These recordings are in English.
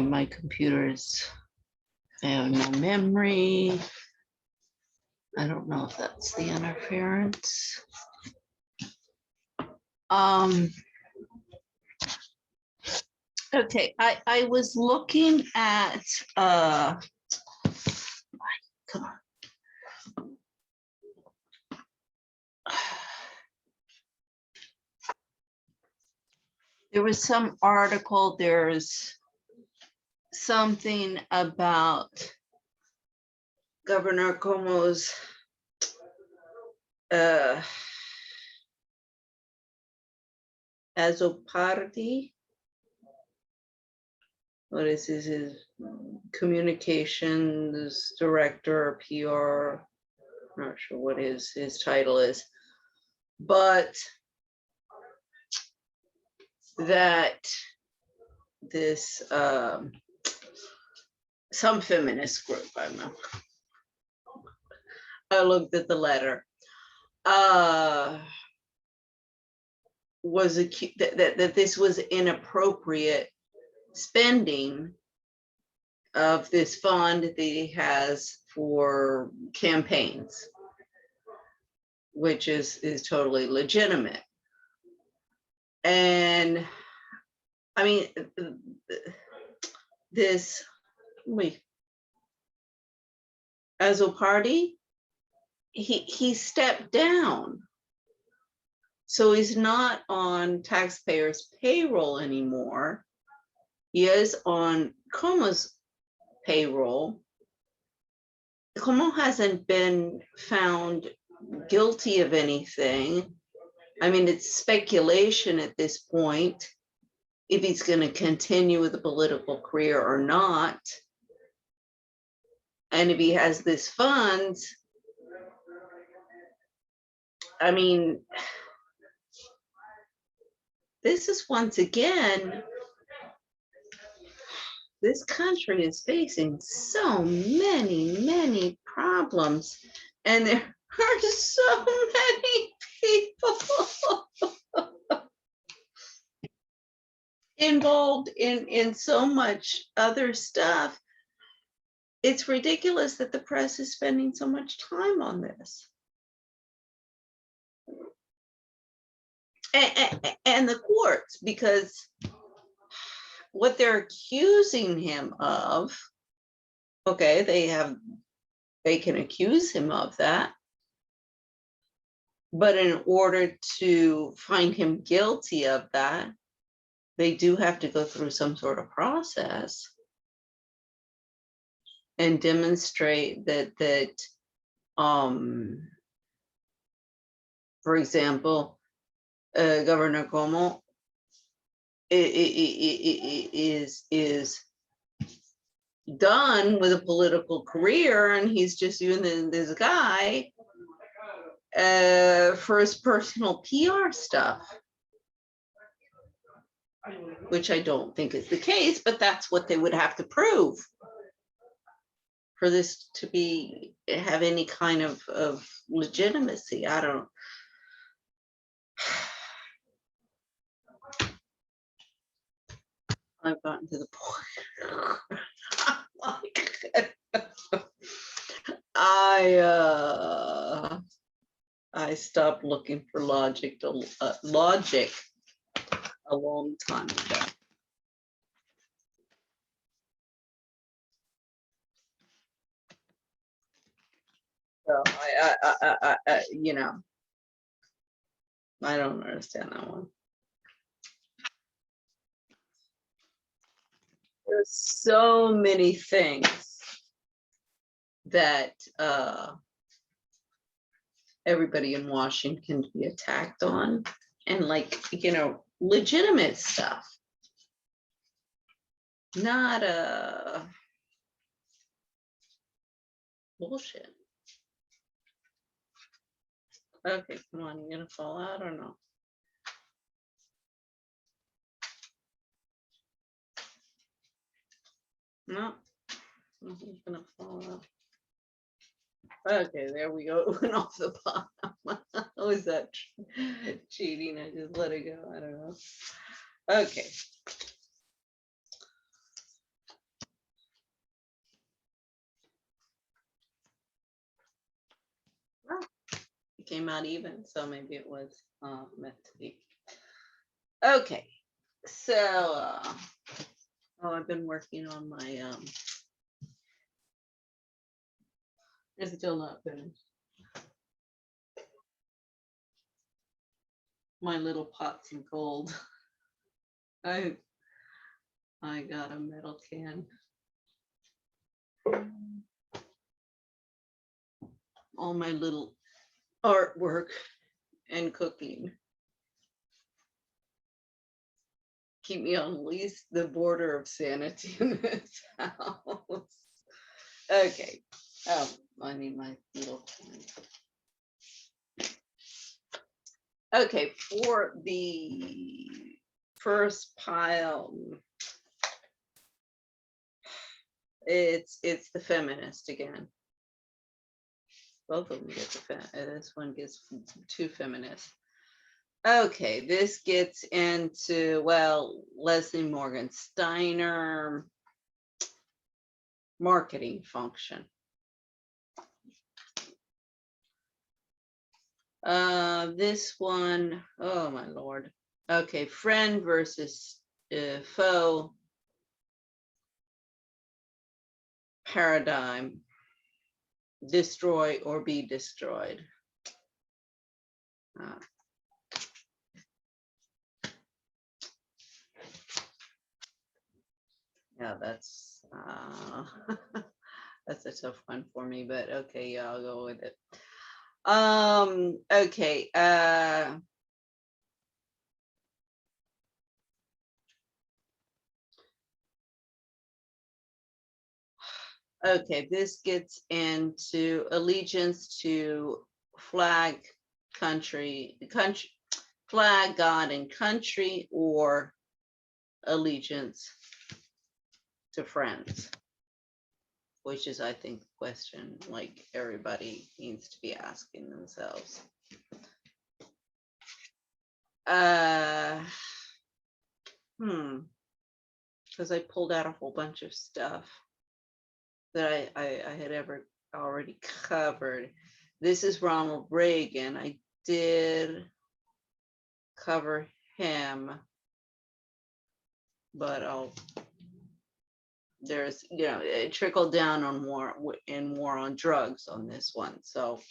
My computer's, I have no memory. I don't know if that's the interference. Okay, I was looking at come on. There was some article, there's something about Governor Cuomo's Azopardi. What is his communications director or PR? Not sure what his title is, but that this some feminist group, I don't know. I looked at the letter. Was that this was inappropriate spending of this fund that he has for campaigns, which is totally legitimate. And I mean, this Azopardi, he stepped down. So he's not on taxpayers' payroll anymore. He is on Cuomo's payroll. Cuomo hasn't been found guilty of anything. I mean, it's speculation at this point if he's going to continue with a political career or not. And if he has this fund, I mean, this is once again, this country is facing so many problems, and there are so many people involved in so much other stuff. It's ridiculous that the press is spending so much time on this. And the courts, because what they're accusing him of, okay, they can accuse him of that, but in order to find him guilty of that, they do have to go through some sort of process and demonstrate that for example, Governor Cuomo is done with a political career, and he's just using this guy for his personal PR stuff, which I don't think is the case, but that's what they would have to prove for this to have any kind of legitimacy. I don't. I've gotten to the point. I stopped looking for logic a long time ago. So I you know, I don't understand that one. There's so many things that everybody in Washington can be attacked on, and legitimate stuff, not bullshit. Okay, come on, you gonna fall out or no? No, nothing's gonna fall out. Okay, there we go. It went off the bottom. How is that cheating? I just let it go. I don't know. Okay. came out even, so maybe it was meant to be. Okay, so I've been working on my it's still not finished. My little pots of gold. I got a metal can. All my little artwork and cooking keep me on at least the border of sanity in this house. Okay. Oh, I need my little pen. Okay, for the first pile, it's the feminist again. Both of them get this one gets 2 feminists. Okay, this gets into, well, Leslie Morgan Steiner, marketing function. This one, oh my Lord. Okay, friend versus foe paradigm. Destroy or be destroyed. Yeah, that's that's a tough one for me, but okay, yeah, I'll go with it. Okay. Okay, this gets into allegiance to flag, country, flag, God, and country, or allegiance to friends, which is, I think, the question like everybody needs to be asking themselves. Because I pulled out a whole bunch of stuff that I had already covered. This is Ronald Reagan. I did cover him, but there's, it trickled down on war on drugs on this one. So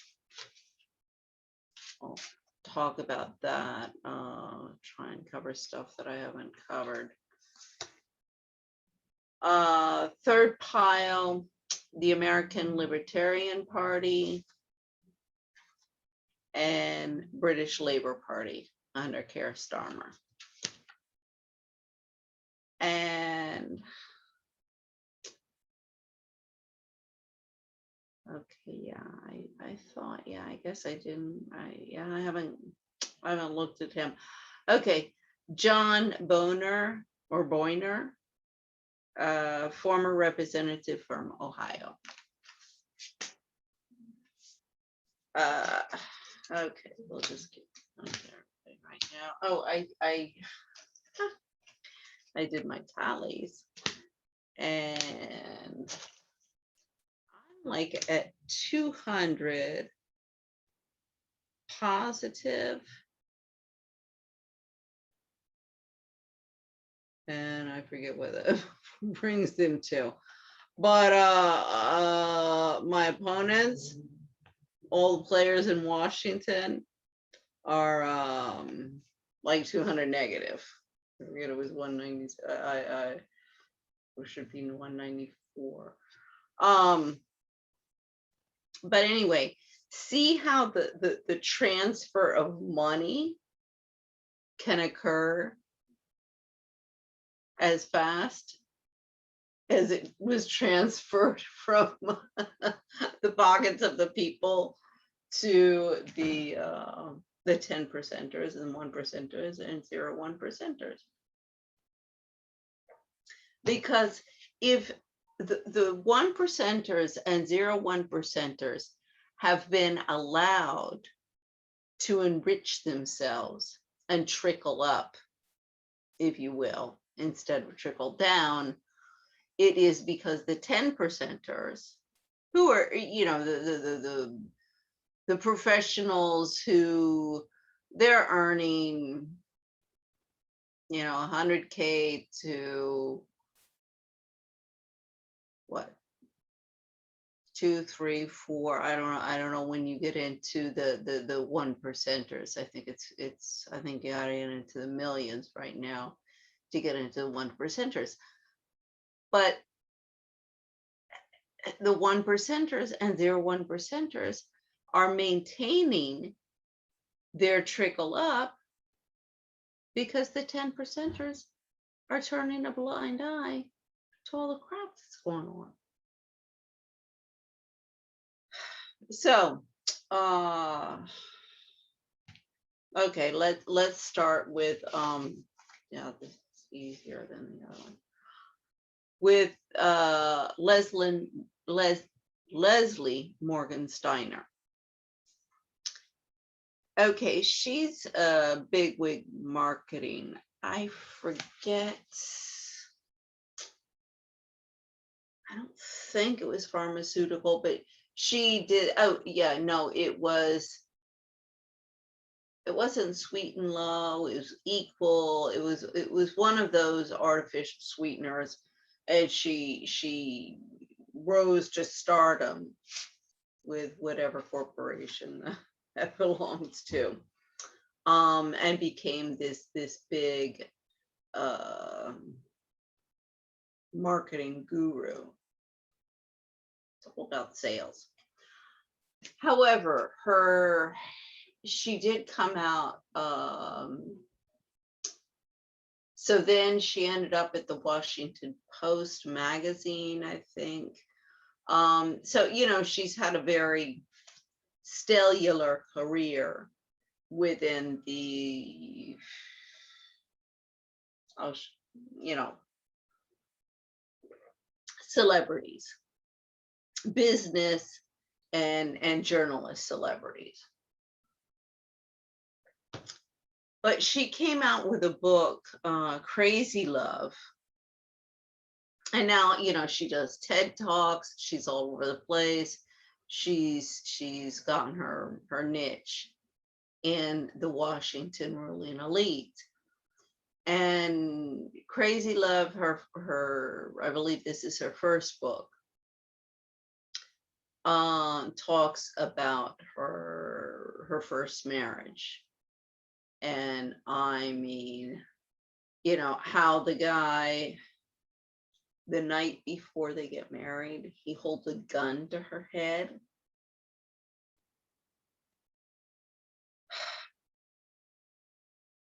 I'll talk about that. Try and cover stuff that I haven't covered. Third pile, the American Libertarian Party and British Labour Party under Keir Starmer. And okay, yeah, I thought, yeah, I guess I didn't, I haven't looked at him. Okay, John Boehner, former representative from Ohio. Okay, we'll just get on there right now. Oh, I did my tallies, and I'm like at 200 positive, and I forget what that brings them to. But my opponents, all the players in Washington, are like 200 negative. I forget, it was 190. It should be 194. But anyway, see how the transfer of money can occur as fast as it was transferred from the pockets of the people to the 10 percenters and 1 percenters and 0.1 percenters. Because if the 1 percenters and 0.1 percenters have been allowed to enrich themselves and trickle up, if you will, instead of trickle down, it is because the 10 percenters, who are, the the professionals who they're earning, 100K to what, 2, 3, 4. I don't know when you get into the 1%ers. I think I think you gotta get into the millions right now to get into the 1%ers. But the 1%ers and their 1%ers are maintaining their trickle up because the 10%ers are turning a blind eye to all the crap that's going on. So, okay, let's start with yeah, this is easier than the other one. With Leslie Morgensteiner. Okay, she's a bigwig marketing. I forget. I don't think it was pharmaceutical, but she did. Oh yeah, no, it wasn't sweet and low. It was equal. It was one of those artificial sweeteners, and she rose to stardom with whatever corporation that belongs to, and became this big marketing guru. It's all about sales. However, she did come out. So then she ended up at the Washington Post magazine, I think. So, she's had a very stellar career within the, celebrities, business and journalist celebrities. But she came out with a book, Crazy Love. And now, she does TED Talks. She's all over the place. She's gotten her niche in the Washington ruling elite. And Crazy Love, her I believe this is her first book, talks about her first marriage. And I mean, how the guy, the night before they get married, he holds a gun to her head.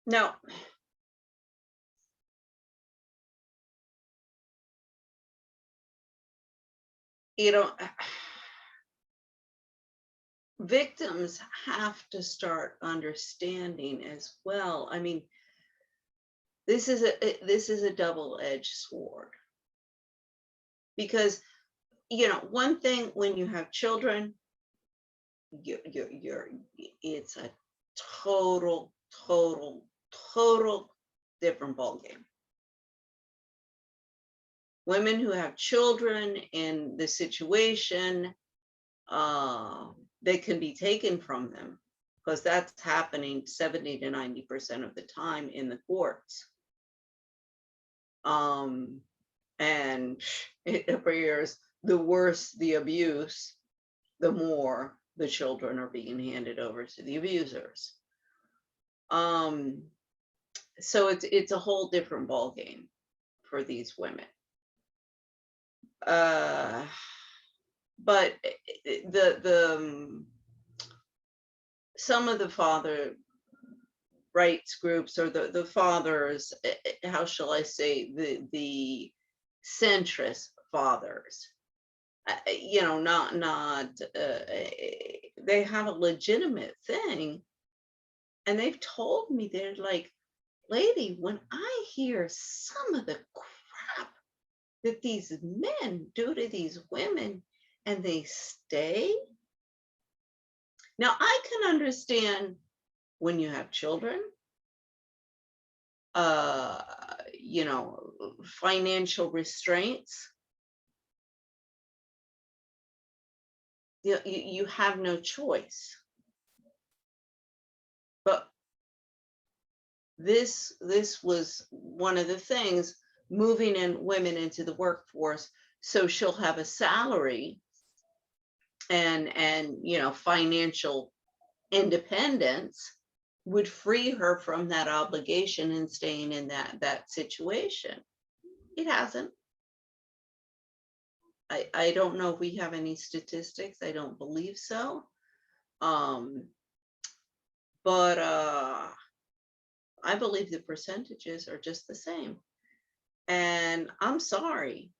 Now, victims have to start understanding as well. I mean, this is a double-edged sword, because one thing, when you have children, it's a total different ballgame. Women who have children in this situation, they can be taken from them, because that's happening 70 to 90% of the time in the courts. And it appears the worse the abuse, the more the children are being handed over to the abusers. So it's a whole different ballgame for these women. But some of the father rights groups, or the fathers, how shall I say, the centrist fathers, they have a legitimate thing, and they've told me, they're like, lady, when I hear some of the crap that these men do to these women, and they stay. Now, I can understand when you have children, financial restraints. You have no choice. But this was one of the things, moving in women into the workforce, so she'll have a salary and financial independence would free her from that obligation and staying in that situation. It hasn't. I don't know if we have any statistics. I don't believe so. But I believe the percentages are just the same. And I'm sorry,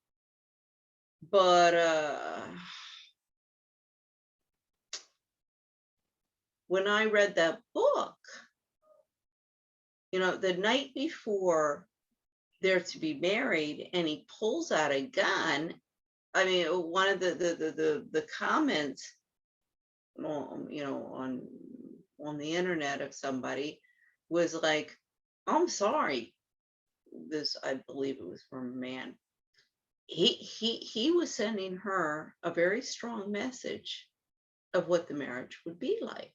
but when I read that book, the night before they're to be married, and he pulls out a gun. I mean, one of the comments, on the internet of somebody was like, I'm sorry. This, I believe it was from a man. He was sending her a very strong message of what the marriage would be like.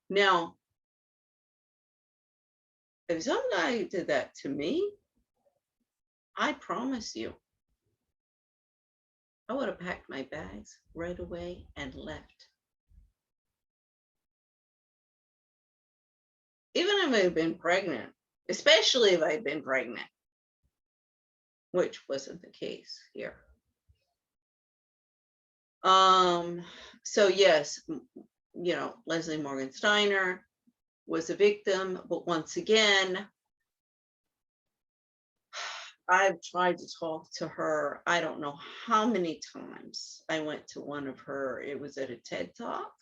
Now, if some guy did that to me, I promise you, I would have packed my bags right away and left. Even if I had been pregnant, especially if I had been pregnant, which wasn't the case here. So yes, Leslie Morgan Steiner was a victim, but once again, I've tried to talk to her. I don't know how many times I went to one of her, it was at a TED Talk.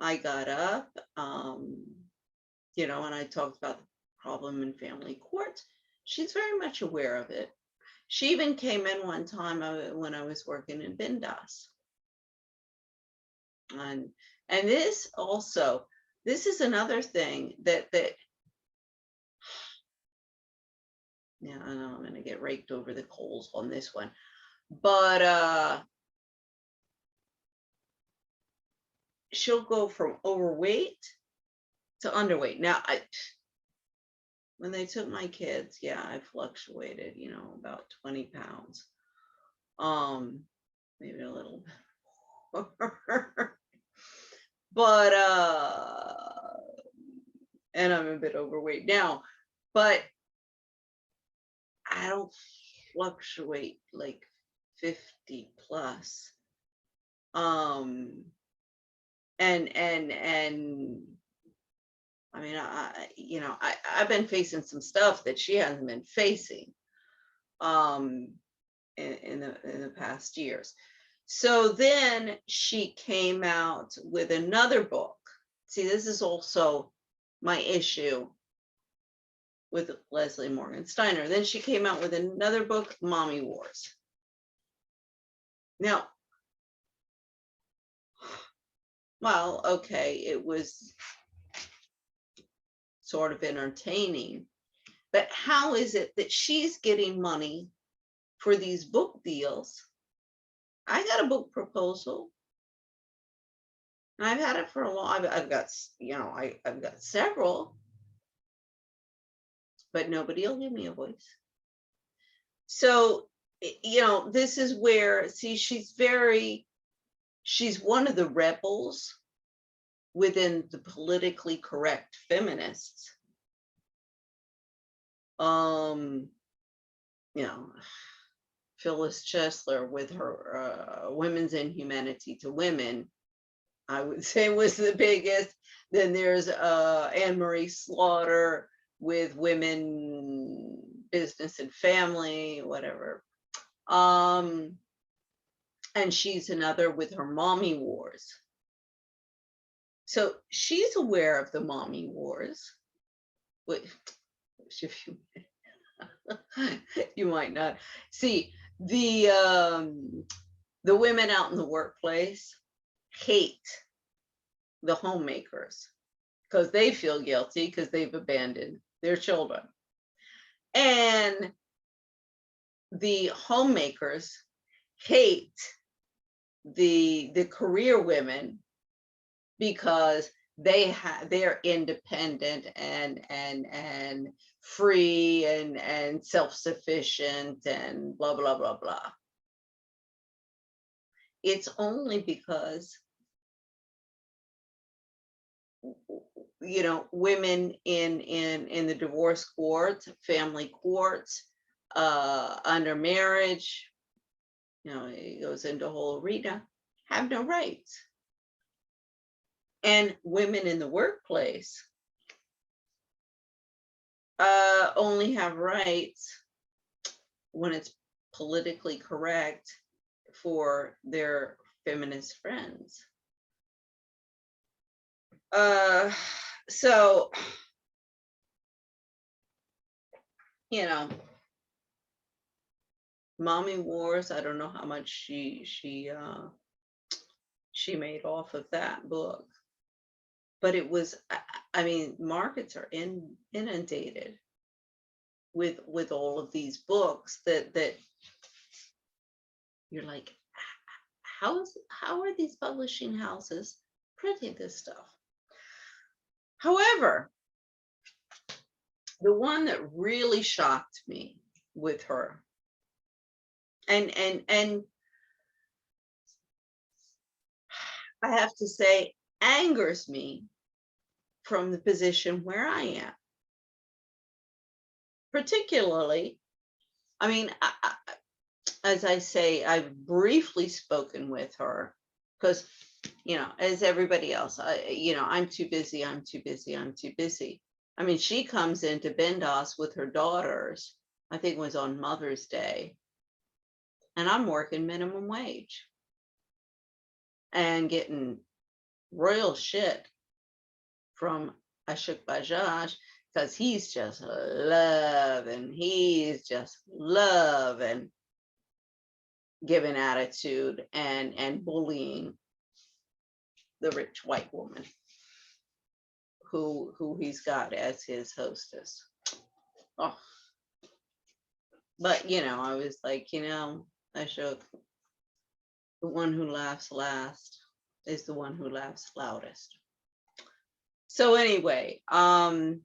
I got up, and I talked about the problem in family court. She's very much aware of it. She even came in one time when I was working in Bindas. And this also, this is another thing that yeah, I know I'm going to get raked over the coals on this one, but she'll go from overweight to underweight. Now, when they took my kids, yeah, I fluctuated, about 20 pounds, maybe a little bit more. But and I'm a bit overweight now, but I don't fluctuate like 50 plus. And I mean, I've been facing some stuff that she hasn't been facing in the past years. So then she came out with another book. See, this is also my issue with Leslie Morgan Steiner. Then she came out with another book, Mommy Wars. Now, well, okay, it was sort of entertaining, but how is it that she's getting money for these book deals? I got a book proposal. I've had it for a long. I've got several, but nobody will give me a voice. So this is where, see, she's one of the rebels within the politically correct feminists. Phyllis Chesler with her Women's Inhumanity to Women, I would say was the biggest. Then there's Anne Marie Slaughter with Women, Business and Family, whatever. And she's another with her Mommy Wars. So she's aware of the Mommy Wars. You might not see the women out in the workplace hate the homemakers because they feel guilty because they've abandoned their children, and the homemakers hate the career women because they're independent and free and self-sufficient and blah blah blah blah. It's only because, you know, women in the divorce courts, family courts, under marriage, you know, it goes into a whole arena, have no rights. And women in the workplace only have rights when it's politically correct for their feminist friends. So, you know, Mommy Wars, I don't know how much she made off of that book, but it was, I mean, markets are inundated with all of these books that you're like, how are these publishing houses printing this stuff? However, the one that really shocked me with her, and I have to say, angers me from the position where I am. Particularly, I mean, as I say, I've briefly spoken with her because, you know, as everybody else, you know, I'm too busy. I mean, she comes into Bendas with her daughters, I think it was on Mother's Day, and I'm working minimum wage and getting royal shit from Ashok Bajaj because he's just love and giving attitude and bullying the rich white woman who he's got as his hostess. Oh. But, you know, I was like, you know, Ashok, the one who laughs last is the one who laughs loudest. So anyway, her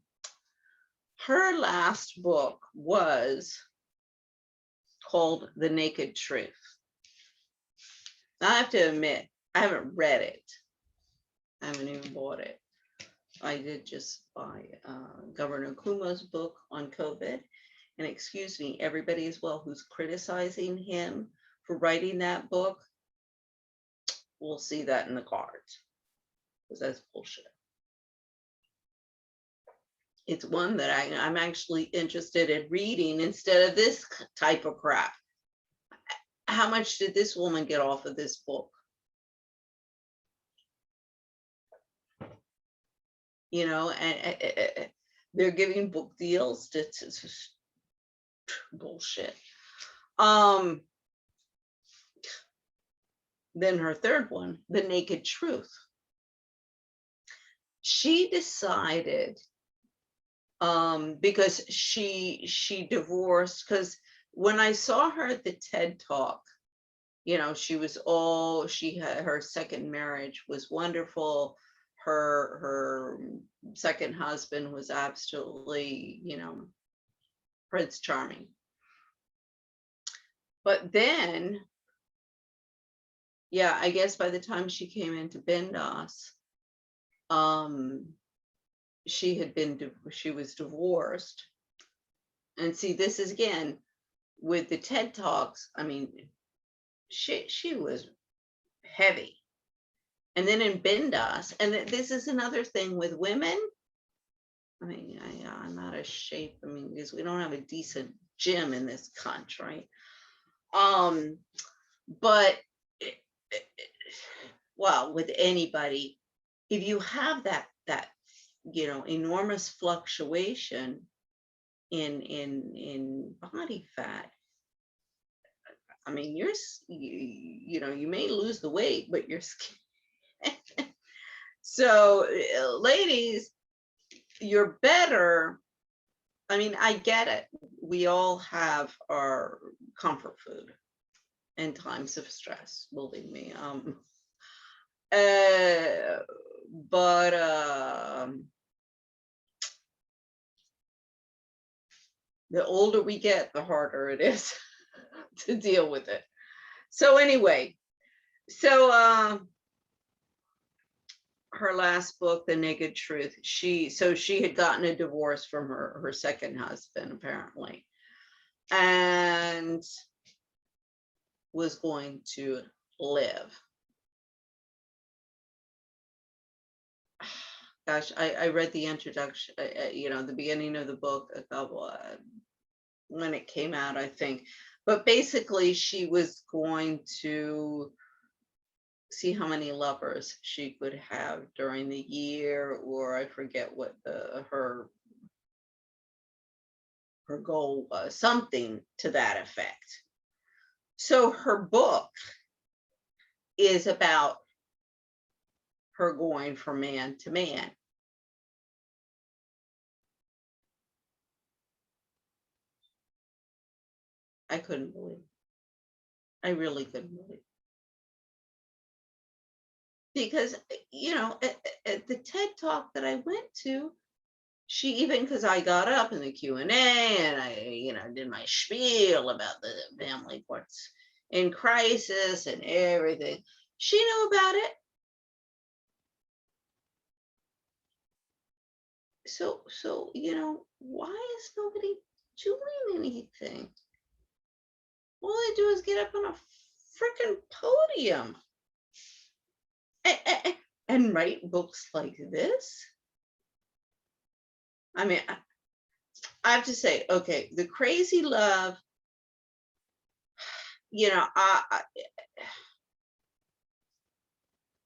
last book was called The Naked Truth. Now, I have to admit, I haven't read it. I haven't even bought it. I did just buy Governor Cuomo's book on COVID. And excuse me, everybody as well who's criticizing him for writing that book, we'll see that in the cards, because that's bullshit. It's one that I'm actually interested in reading instead of this type of crap. How much did this woman get off of this book? You know, and they're giving book deals. It's bullshit. Then her third one, The Naked Truth. She decided, because she divorced, because when I saw her at the TED Talk, you know, she had her second marriage was wonderful. Her second husband was absolutely, you know, Prince Charming. But then, yeah, I guess by the time she came into Bendas, she was divorced. And see, this is again with the TED Talks. I mean, she was heavy. And then in Bendas, and this is another thing with women. I mean, I'm out of shape. I mean, because we don't have a decent gym in this country. But well, with anybody, if you have that you know, enormous fluctuation in body fat, I mean, you know, you may lose the weight, but your skin. So, ladies, you're better. I mean, I get it. We all have our comfort food in times of stress, believe me. the older we get, the harder it is to deal with it. So anyway, so her last book, The Naked Truth, she had gotten a divorce from her second husband, apparently, and was going to live. Gosh, I read the introduction, the beginning of the book a couple when it came out, I think. But basically, she was going to see how many lovers she could have during the year, or I forget what her goal was, something to that effect. So her book is about her going from man to man. I couldn't believe it. I really couldn't believe it. Because, at the TED Talk that I went to, she even, because I got up in the Q&A and I, did my spiel about the family courts in crisis and everything. She knew about it. So, why is nobody doing anything? All they do is get up on a freaking podium and write books like this. I mean, I have to say, okay, the crazy love,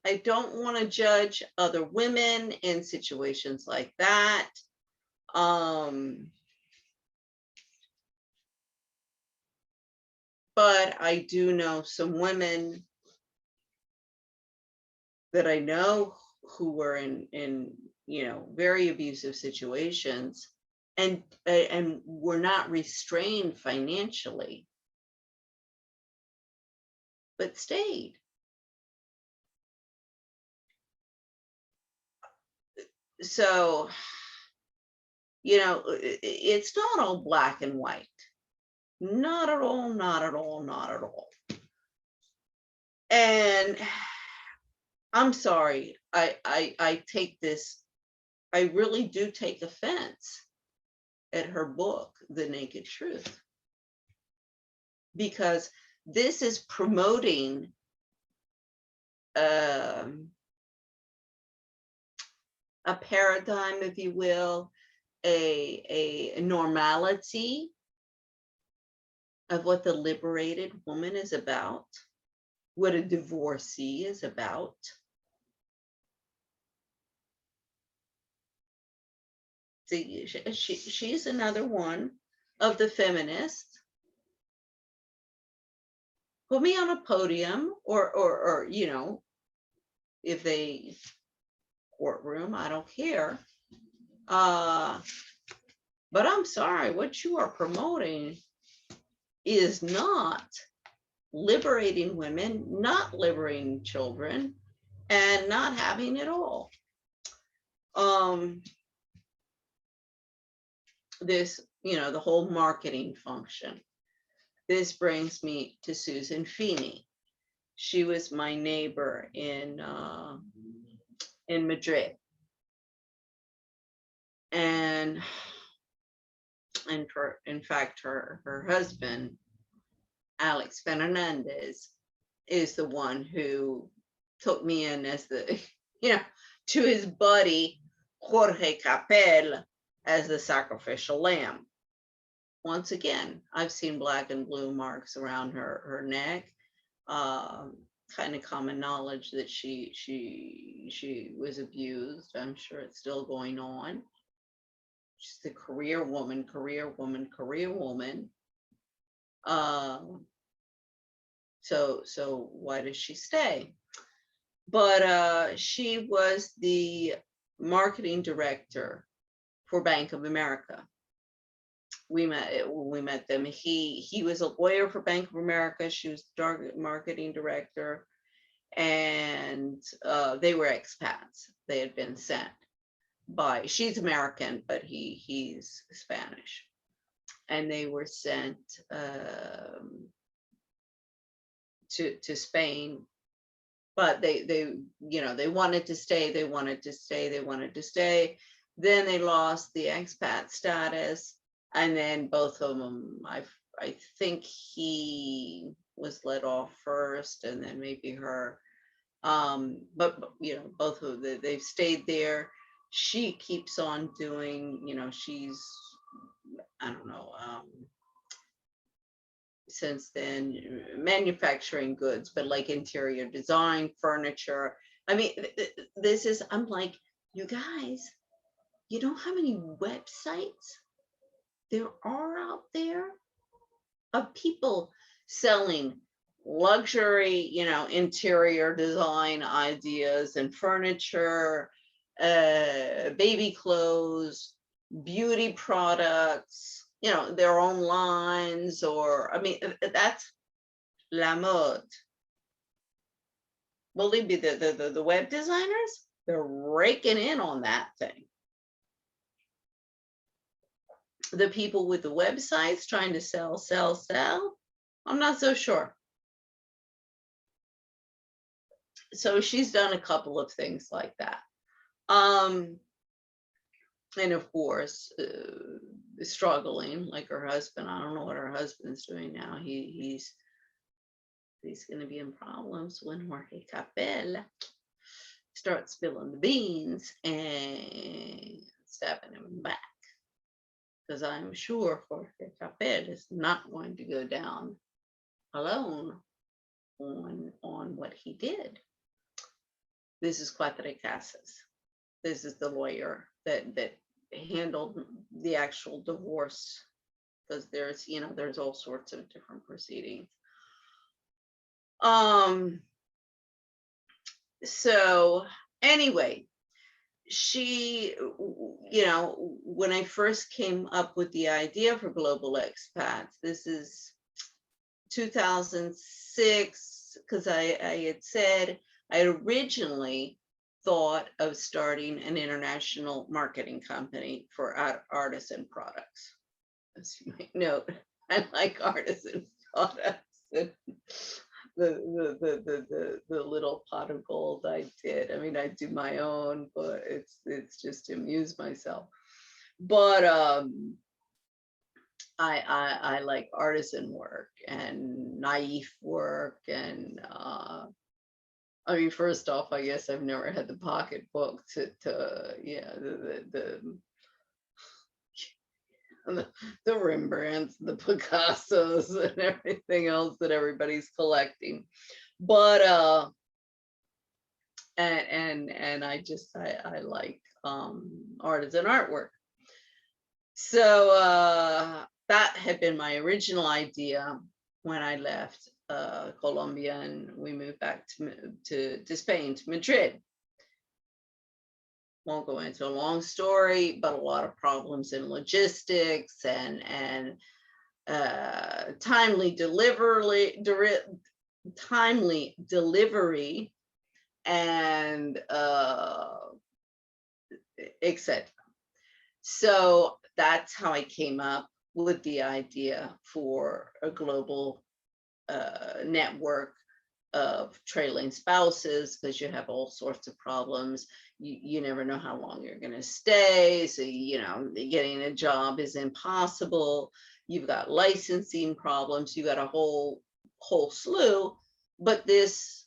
I don't want to judge other women in situations like that. But I do know some women that I know who were in very abusive situations and were not restrained financially, but stayed. So, it's not all black and white. Not at all, not at all, not at all. And I'm sorry, I take this, I really do take offense at her book, The Naked Truth, because this is promoting a paradigm, if you will, a normality of what the liberated woman is about, what a divorcee is about. See, she's another one of the feminists. Put me on a podium or if they courtroom, I don't care. But I'm sorry, what you are promoting is not liberating women, not liberating children, and not having it all. This, the whole marketing function. This brings me to Susan Feeney. She was my neighbor in Madrid. And in fact, her husband, Alex Fernandez, is the one who took me in as the, to his buddy, Jorge Capel, as the sacrificial lamb. Once again, I've seen black and blue marks around her neck. Kind of common knowledge that she was abused. I'm sure it's still going on. She's a career woman. So why does she stay? But she was the marketing director for Bank of America. We met them. He was a lawyer for Bank of America. She was marketing director, and they were expats. They had been sent by, she's American, but he's Spanish, and they were sent to Spain. But they they wanted to stay. They wanted to stay. Then they lost the expat status, and then both of them, I think he was let off first, and then maybe her. But both of them, they've stayed there. She keeps on doing, she's, I don't know, since then, manufacturing goods, but like interior design, furniture. I mean, this is, I'm like, you guys, you know how many websites there are out there of people selling luxury, interior design ideas and furniture, baby clothes, beauty products, their own lines, or, I mean, that's la mode. Believe me, the web designers, they're raking in on that thing. The people with the websites trying to sell, I'm not so sure. So she's done a couple of things like that. And of course, struggling like her husband. I don't know what her husband's doing now. He's going to be in problems when Jorge Capel starts spilling the beans and stabbing him back. Because I'm sure Jorge Capel is not going to go down alone on what he did. This is Cuatro Casas. This is the lawyer that handled the actual divorce, because there's all sorts of different proceedings. So anyway, she, when I first came up with the idea for Global Expats, this is 2006, because I had said I had originally thought of starting an international marketing company for artisan products. As you might note, I like artisan products. And the little pot of gold I did. I mean, I do my own, but it's just to amuse myself. But I like artisan work and naif work, and I mean, first off, I guess I've never had the pocketbook to the Rembrandts, the Picassos, and everything else that everybody's collecting. But and I like artisan artwork. So that had been my original idea when I left Colombia, and we moved back to Spain, to Madrid. Won't go into a long story, but a lot of problems in logistics and timely delivery, and etc. So that's how I came up with the idea for a global network of trailing spouses, because you have all sorts of problems. You never know how long you're going to stay. So, getting a job is impossible. You've got licensing problems. You got a whole slew. But this,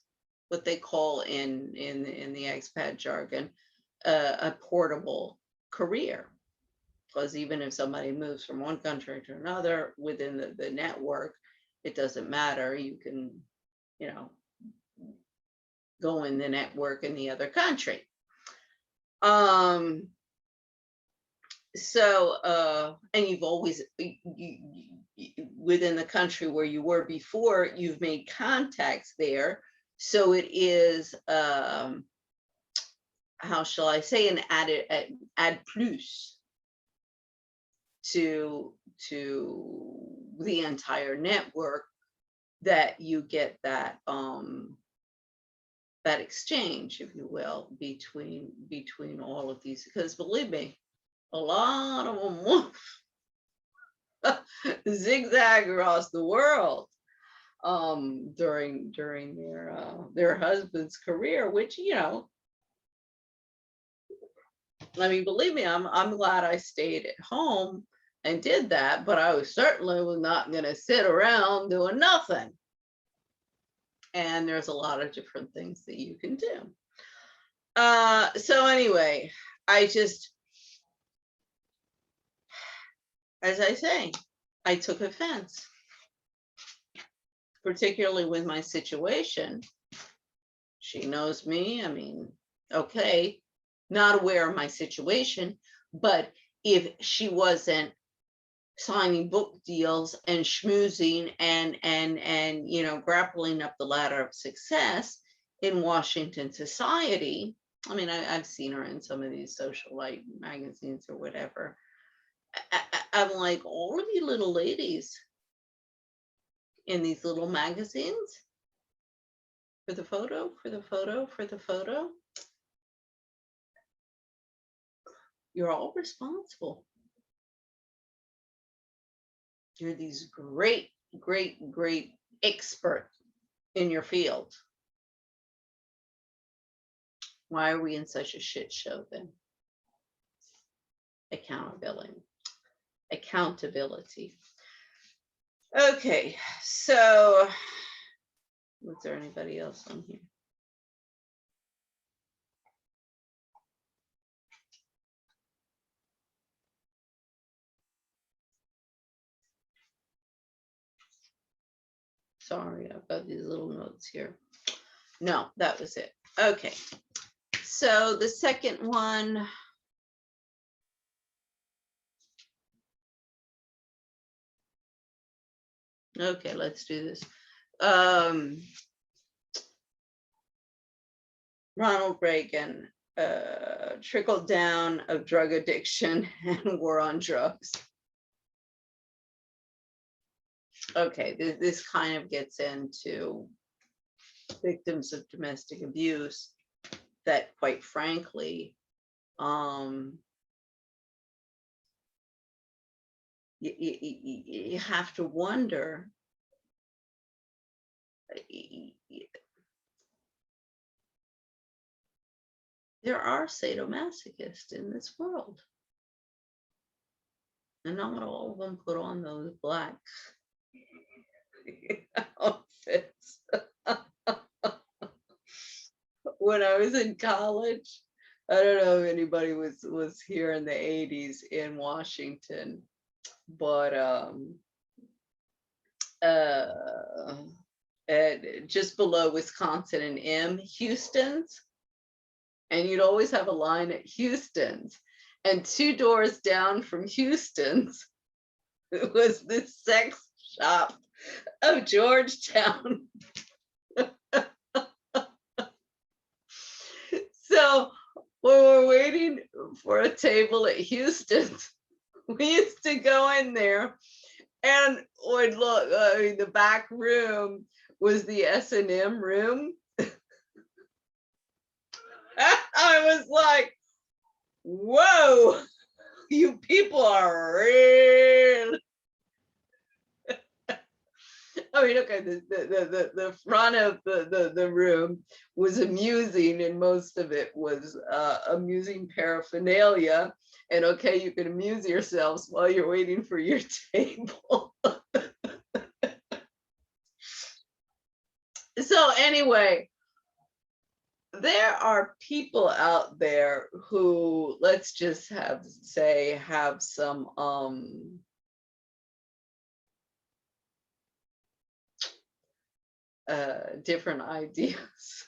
what they call in the expat jargon, a portable career. Because even if somebody moves from one country to another within the network, it doesn't matter. You can, go in the network in the other country. So, and you've always, within the country where you were before, you've made contacts there. So it is, how shall I say, an add plus to the entire network, that you get that that exchange, if you will, between all of these, because believe me, a lot of them zigzag across the world during their husband's career, which, you know, I mean, believe me, I'm glad I stayed at home and did that, but I was not going to sit around doing nothing. And there's a lot of different things that you can do. So anyway, I just, as I say, I took offense, particularly with my situation. She knows me. I mean, okay, not aware of my situation, but if she wasn't signing book deals and schmoozing and you know, grappling up the ladder of success in Washington society, I mean, I've seen her in some of these socialite magazines or whatever. I'm like, all of you little ladies in these little magazines, for the photo, you're all responsible. You're these great expert in your field. Why are we in such a shit show then? Accountability. Okay, so was there anybody else on here? Sorry, I've got these little notes here. No, that was it. Okay, so the second one. Okay, let's do this. Ronald Reagan, trickle down of drug addiction and war on drugs. Okay, this kind of gets into victims of domestic abuse that, quite frankly, you have to wonder, there are sadomasochists in this world. And not all of them put on those black outfits. When I was in college, I don't know if anybody was here in the 80s in Washington, but just below Wisconsin and M, Houston's, and you'd always have a line at Houston's, and 2 doors down from Houston's was this sex shop of Georgetown. So when we're waiting for a table at Houston's, we used to go in there and would look. I mean, the back room was the S&M room. I was like, whoa, you people are real. I mean, okay, the front of the room was amusing, and most of it was amusing paraphernalia. And okay, you can amuse yourselves while you're waiting for your table. So anyway, there are people out there who, let's just have some different ideas.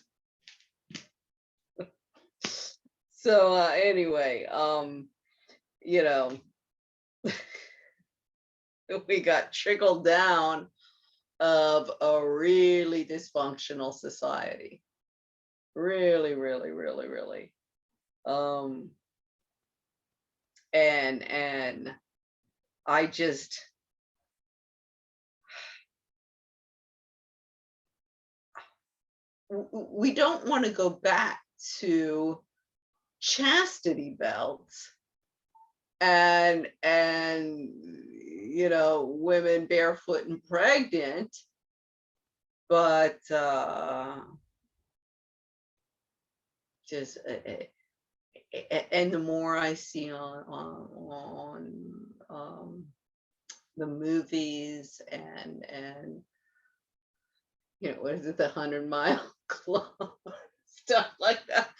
So anyway, you know, we got trickled down of a really dysfunctional society. Really. And I just, we don't want to go back to chastity belts and women barefoot and pregnant, but just and the more I see on the movies and what is it, the 100-Mile Club, stuff like that,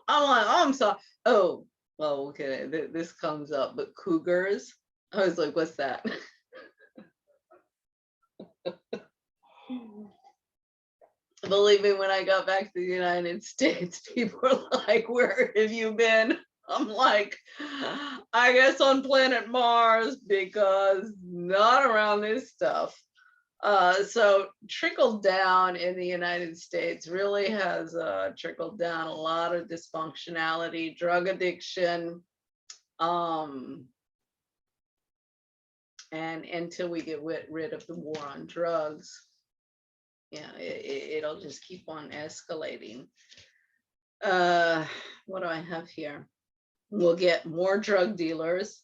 I'm like, oh, I'm sorry. Oh, well, okay, this comes up, but cougars, I was like, what's that? Believe me, when I got back to the United States, people were like, where have you been? I'm like, I guess on planet Mars, because not around this stuff. So trickle down in the United States really has trickled down a lot of dysfunctionality, drug addiction, and until we get rid of the war on drugs, it'll just keep on escalating. What do I have here? We'll get more drug dealers,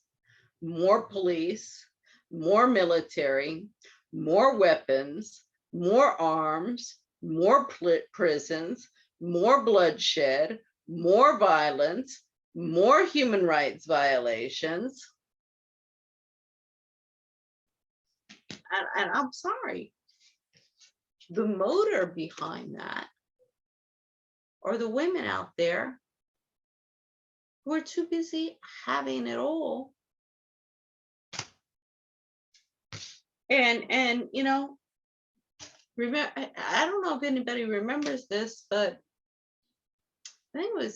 more police, more military, more weapons, more arms, more prisons, more bloodshed, more violence, more human rights violations. And I'm sorry, the motor behind that are the women out there who are too busy having it all. And remember, I don't know if anybody remembers this, but I think it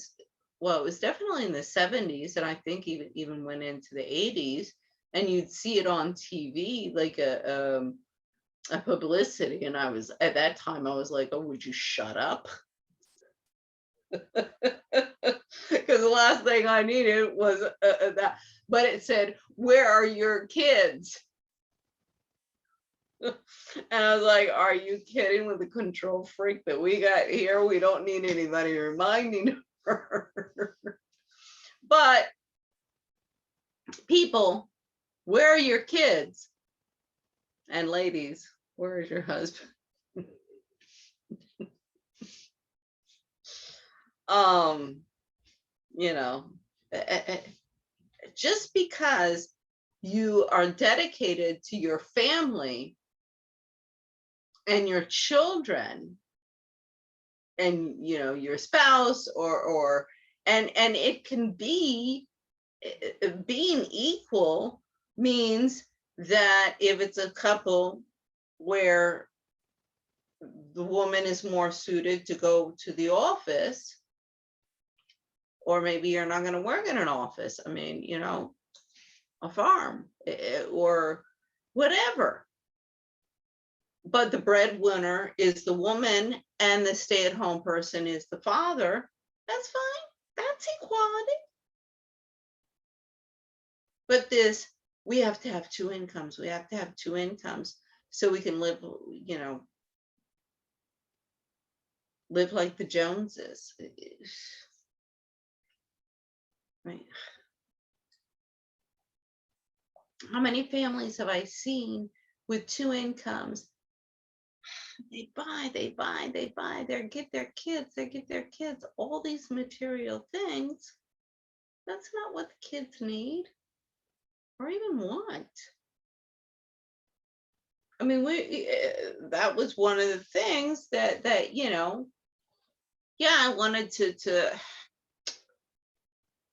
was definitely in the 70s, and I think even went into the 80s, and you'd see it on TV, like a publicity, and at that time I was like, oh, would you shut up? Because the last thing I needed was that, but it said, where are your kids? And I was like, are you kidding? With the control freak that we got here, we don't need anybody reminding her. But people, where are your kids? And ladies, where is your husband? Just because you are dedicated to your family and your children and your spouse and it can be, being equal means that if it's a couple where the woman is more suited to go to the office, or maybe you're not going to work in an office, I mean, a farm or whatever, but the breadwinner is the woman and the stay-at-home person is the father, that's fine. That's equality. But we have to have two incomes. We have to have two incomes so we can live like the Joneses. Right. How many families have I seen with two incomes? They get their kids all these material things. That's not what the kids need or even want. I mean, that was one of the things that I wanted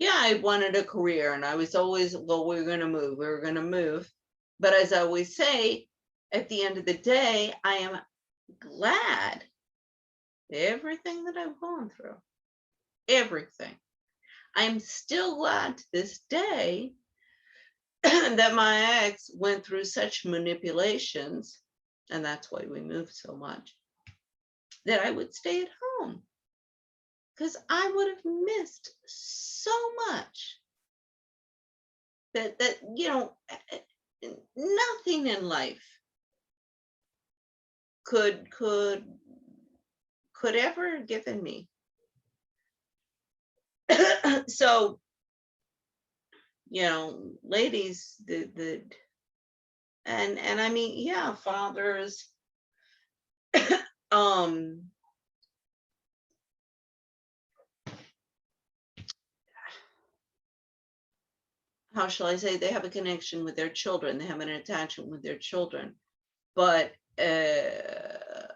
I wanted a career, and I was always, well, we were going to move. But as I always say, at the end of the day, I am glad everything that I've gone through, everything. I'm still glad to this day that my ex went through such manipulations, and that's why we moved so much, that I would stay at home. Because I would have missed so much that nothing in life could could ever have given me. So, you know, ladies, and I mean, yeah, fathers, how shall I say, they have a connection with their children, they have an attachment with their children, but the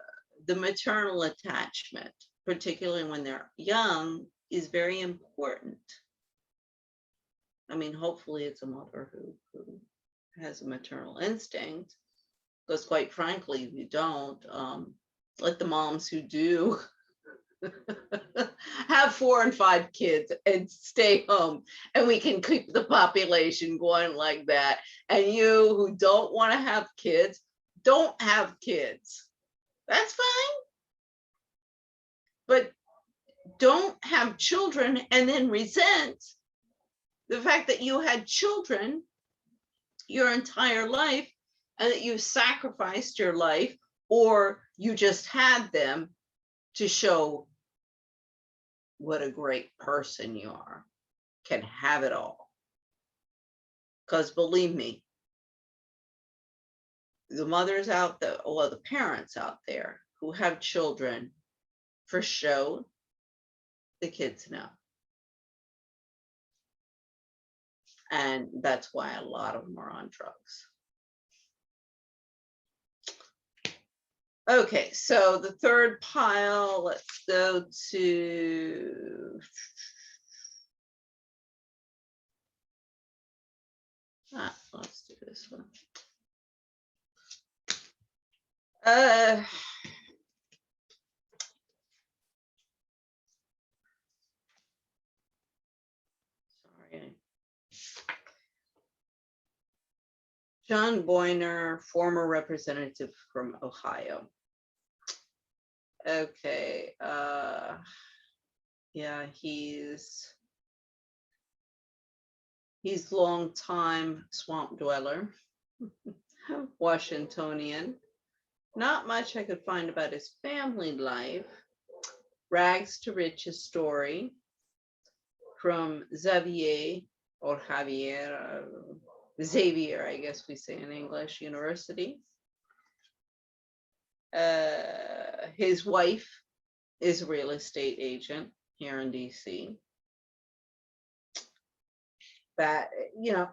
maternal attachment, particularly when they're young, is very important. I mean, hopefully it's a mother who has a maternal instinct, because quite frankly, if you don't, let the moms who do have 4 and 5 kids and stay home, and we can keep the population going like that. And you who don't want to have kids, don't have kids. That's fine. But don't have children and then resent the fact that you had children your entire life and that you sacrificed your life, or you just had them to show what a great person you are, can have it all. Because believe me, the mothers out there, or the parents out there who have children for show, the kids know. And that's why a lot of them are on drugs. Okay, so the third pile, let's go to, let's do this one. Sorry. John Boyner, former representative from Ohio. Okay, yeah, he's long time swamp dweller, Washingtonian. Not much I could find about his family life. Rags to riches story from Xavier, Xavier, I guess we say in English, University. His wife is a real estate agent here in DC. That, you know,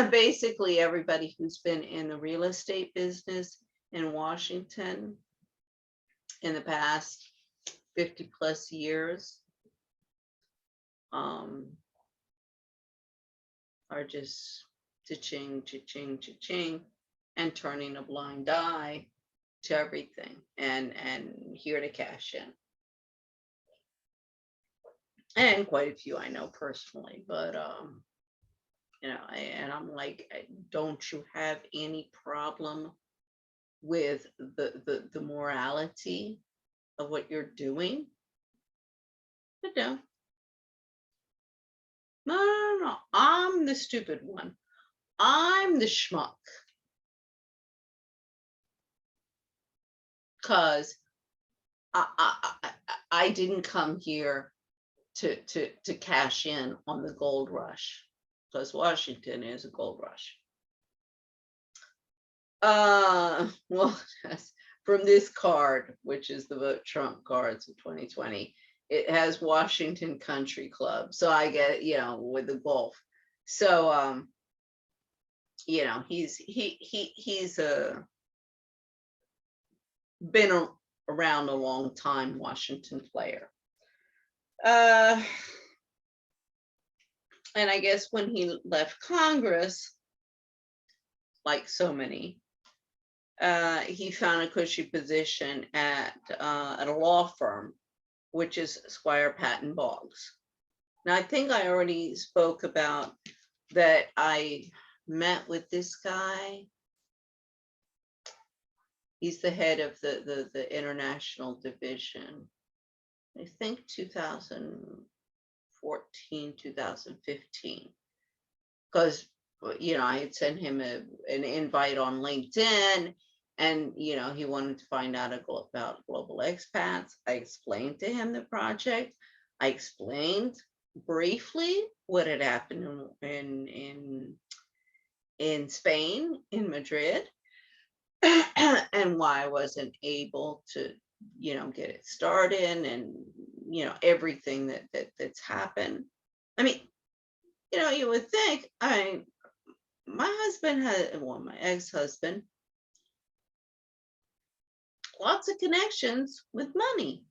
basically everybody who's been in the real estate business in Washington in the past 50 plus years are just cha-ching, cha-ching, cha-ching, and turning a blind eye to everything and here to cash in. And quite a few I know personally, but you know, and I'm like, don't you have any problem with the morality of what you're doing? But no, I'm the stupid one. I'm the schmuck. Because I didn't come here to cash in on the gold rush, because Washington is a gold rush. Well, from this card, which is the Vote Trump cards of 2020, it has Washington Country Club. So I get, you know, with the golf. So you know, he's been around a long time, Washington player. And I guess when he left Congress, like so many, he found a cushy position at a law firm, which is Squire Patton Boggs. Now, I think I already spoke about that. I met with this guy. He's the head of the international division. I think 2014, 2015, because, you know, I had sent him an invite on LinkedIn, And, you know, he wanted to find out about global expats. I explained to him the project. I explained briefly what had happened in Spain, in Madrid, and why I wasn't able to, you know, get it started, and, you know, everything that's happened. I mean, you know, you would think, my husband had, well, my ex-husband, lots of connections with money.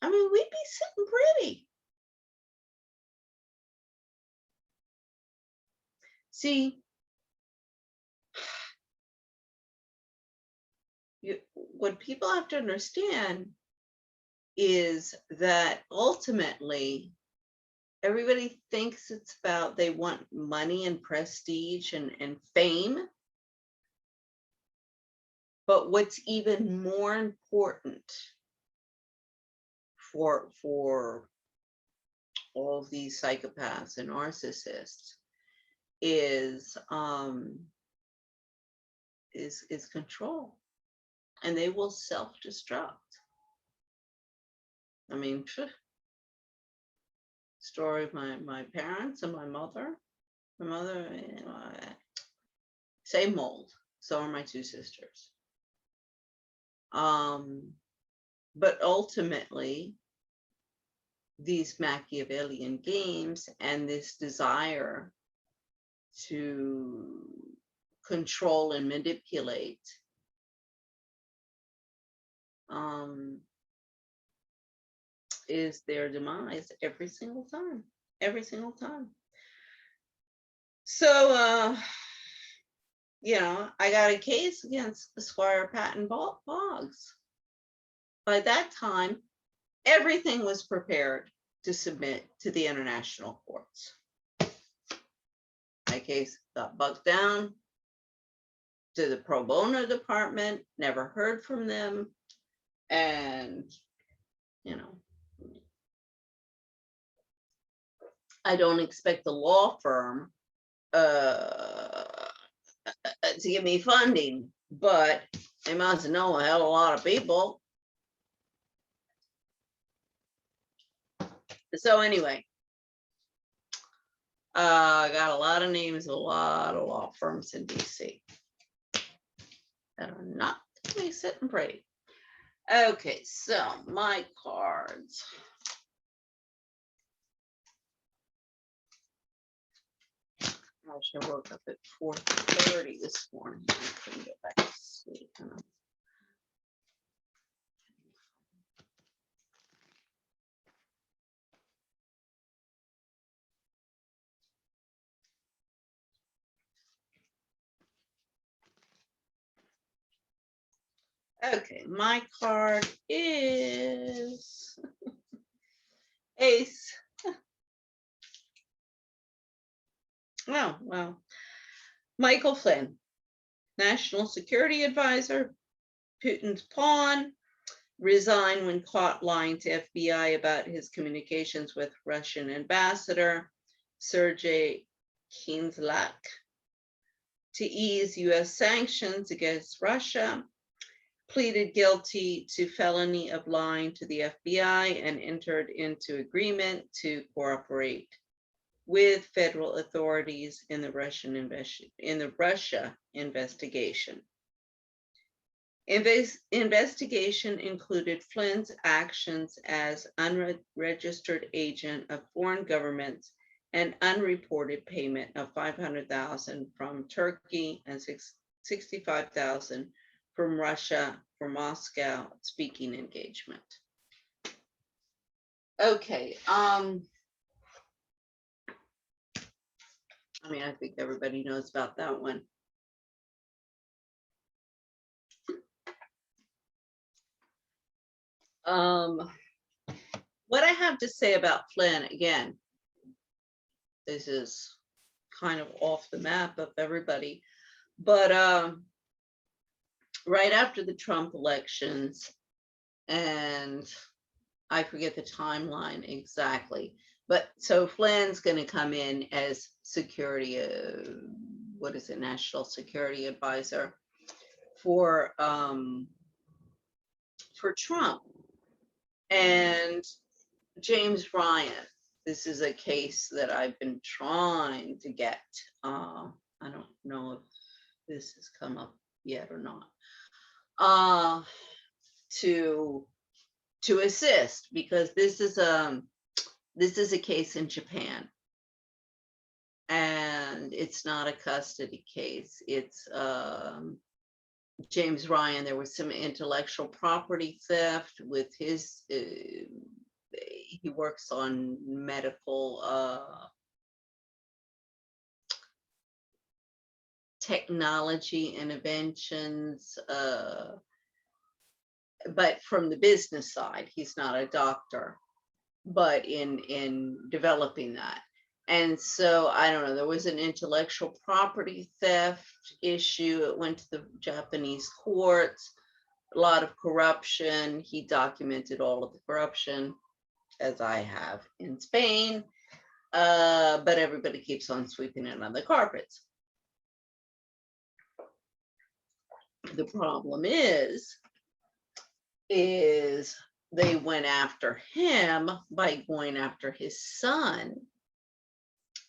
I mean, we'd be sitting pretty. See, what people have to understand is that ultimately everybody thinks it's about, they want money and prestige and fame. But what's even more important for all of these psychopaths and narcissists is control, and they will self-destruct. I mean, story of my parents and my mother. My mother, you know, same mold. So are my two sisters. But ultimately, these Machiavellian games and this desire to control and manipulate is their demise every single time. So, you know, I got a case against Squire Patton Boggs. By that time, everything was prepared to submit to the international courts. My case got bugged down to the pro bono department, never heard from them. And, you know, I don't expect the law firm to give me funding, but they must know a hell of a lot of people. So anyway, I got a lot of names, a lot of law firms in DC that are not going to be sitting pretty. Okay, so my cards. I should have woke up at 4:30 this morning. I couldn't get back to sleep. Okay, my card is Ace. Oh, well. Michael Flynn, National Security Advisor, Putin's pawn, resigned when caught lying to FBI about his communications with Russian ambassador Sergei Kinslak to ease US sanctions against Russia, pleaded guilty to felony of lying to the FBI and entered into agreement to cooperate with federal authorities in the Russia investigation. Investigation included Flynn's actions as unregistered agent of foreign governments and unreported payment of $500,000 from Turkey and $65,000 from Russia for Moscow speaking engagement. Okay. I mean, I think everybody knows about that one. What I have to say about Flynn, again, this is kind of off the map of everybody, but right after the Trump elections, and I forget the timeline exactly, but so Flynn's going to come in as security, National Security Advisor for Trump. And James Ryan, this is a case that I've been trying to get. I don't know if this has come up yet or not. To assist, because this is a case in Japan, and it's not a custody case. It's James Ryan. There was some intellectual property theft with his. He works on medical technology interventions, but from the business side. He's not a doctor, but in developing that. And so I don't know, there was an intellectual property theft issue. It went to the Japanese courts, a lot of corruption. He documented all of the corruption, as I have in Spain, but everybody keeps on sweeping it under the carpets. The problem is they went after him by going after his son.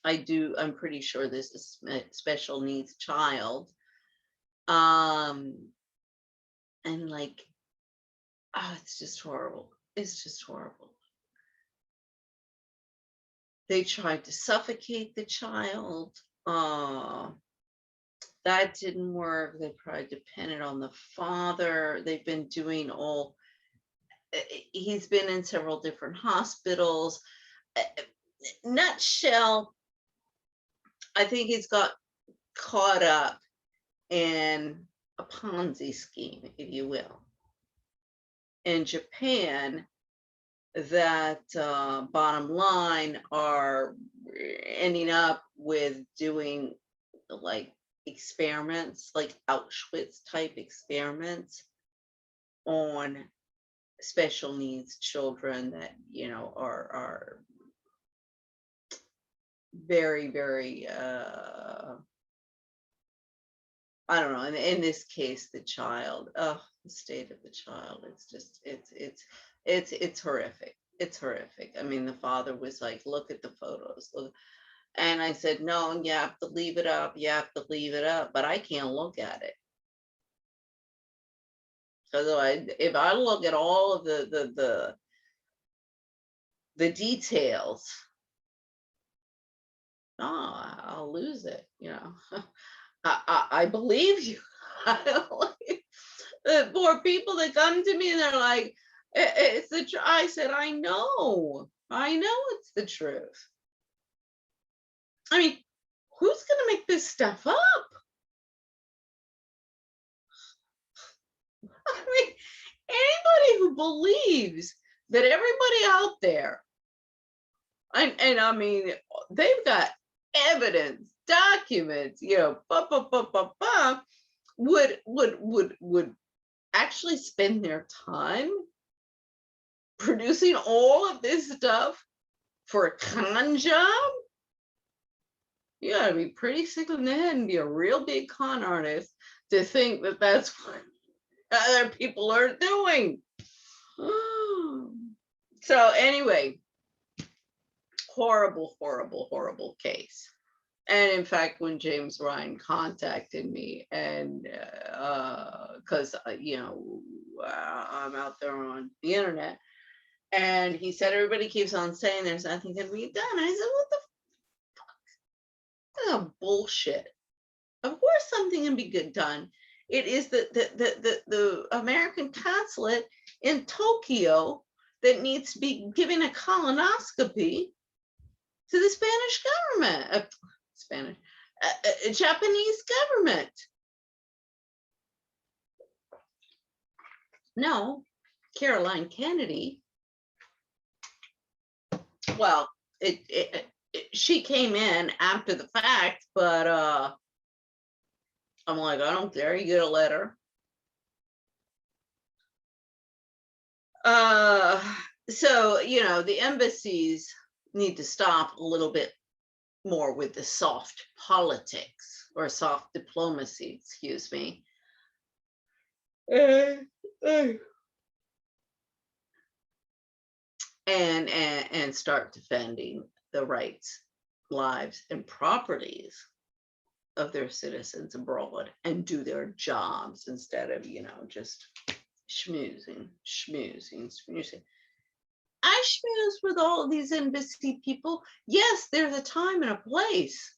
I'm pretty sure this is a special needs child. And like, oh, it's just horrible. It's just horrible. They tried to suffocate the child. That didn't work. They probably depended on the father. They've been doing he's been in several different hospitals. Nutshell, I think he's got caught up in a Ponzi scheme, if you will. In Japan, that bottom line are ending up with doing like experiments, like Auschwitz type experiments on special needs children that, you know, are very, very, I don't know, in this case, the child, the state of the child, it's just, it's horrific. It's horrific. I mean, the father was like, look at the photos. Look. And I said, no, you have to leave it up. You have to leave it up. But I can't look at it. Because if I look at all of the details, I'll lose it. You know, I believe you. The poor people that come to me and they're like, it's the truth. I said, I know it's the truth. I mean, who's going to make this stuff up? I mean, anybody who believes that everybody out there, and I mean, they've got evidence, documents, you know, would actually spend their time producing all of this stuff for a con job? You gotta be pretty sick in the head and be a real big con artist to think that that's what other people are doing. So anyway, horrible, horrible, horrible case. And in fact, when James Ryan contacted me, and because you know, I'm out there on the internet, and he said everybody keeps on saying there's nothing can be done. I said, what the fuck? Bullshit. Of course something can be done. It is the American consulate in Tokyo that needs to be giving a colonoscopy to the Spanish government. Japanese government. No, Caroline Kennedy. Well, she came in after the fact, but I'm like, I don't care. You get a letter. So, you know, the embassies need to stop a little bit more with the soft politics or soft diplomacy, excuse me. and start defending the rights, lives, and properties of their citizens abroad and do their jobs instead of, just schmoozing. I schmooze with all of these embassy people. Yes, there's a time and a place.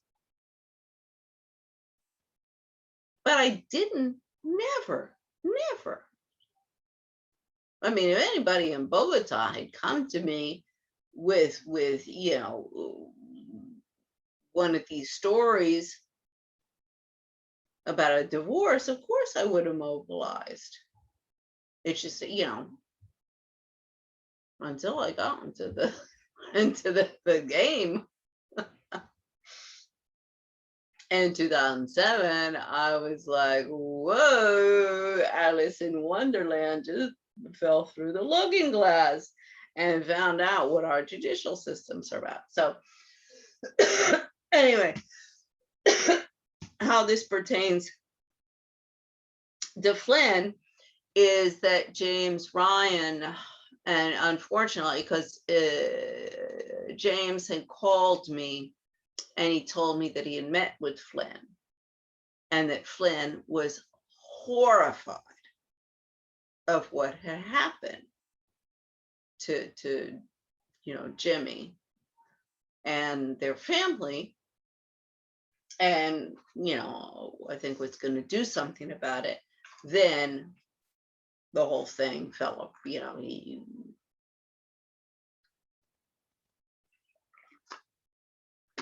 But I didn't, never. I mean, if anybody in Bogota had come to me with one of these stories about a divorce, of course I would have mobilized. It's just, until I got into the game. In 2007, I was like, whoa, Alice in Wonderland just fell through the looking glass and found out what our judicial systems are about. So anyway, how this pertains to Flynn is that James Ryan, and unfortunately, because James had called me and he told me that he had met with Flynn and that Flynn was horrified of what had happened to Jimmy and their family, and I think was going to do something about it. Then the whole thing fell up.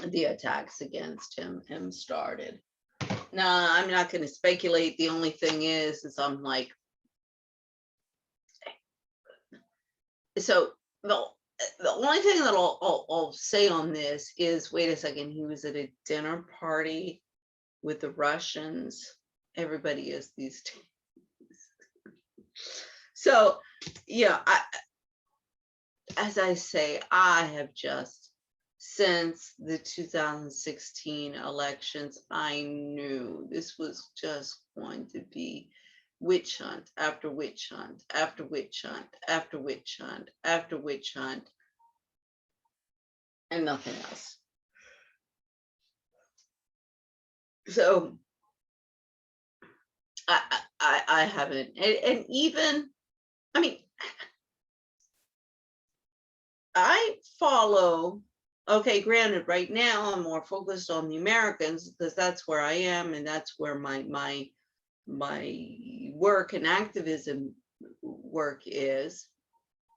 The attacks against him started. Now, I'm not going to speculate. The only thing is I'm like, so the only thing that I'll say on this is, wait a second, he was at a dinner party with the Russians. Everybody is these days. So, as I say, I have just, since the 2016 elections, I knew this was just going to be witch hunt after witch hunt after witch hunt after witch hunt after witch hunt, and nothing else. So I haven't, and even, I mean, I follow. Okay, granted, right now I'm more focused on the Americans because that's where I am and that's where my work and activism work is.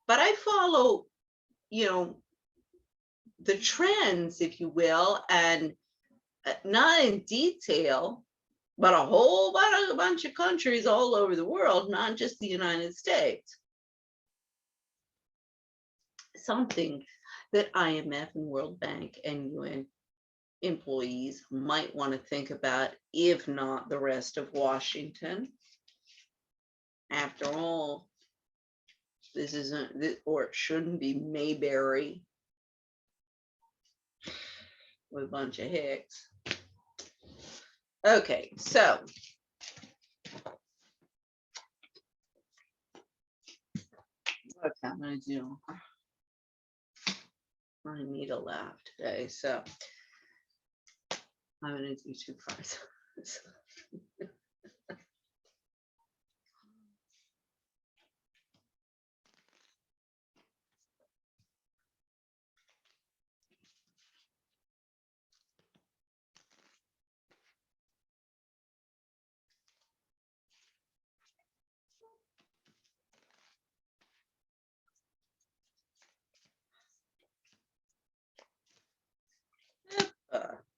But I follow, the trends, if you will, and not in detail, but a whole bunch of countries all over the world, not just the United States. Something that IMF and World Bank and UN employees might want to think about, if not the rest of Washington. After all, this isn't, or it shouldn't be Mayberry with a bunch of hicks. Okay, so what I'm going to do, I need a laugh today, so I'm going to do 2 cards.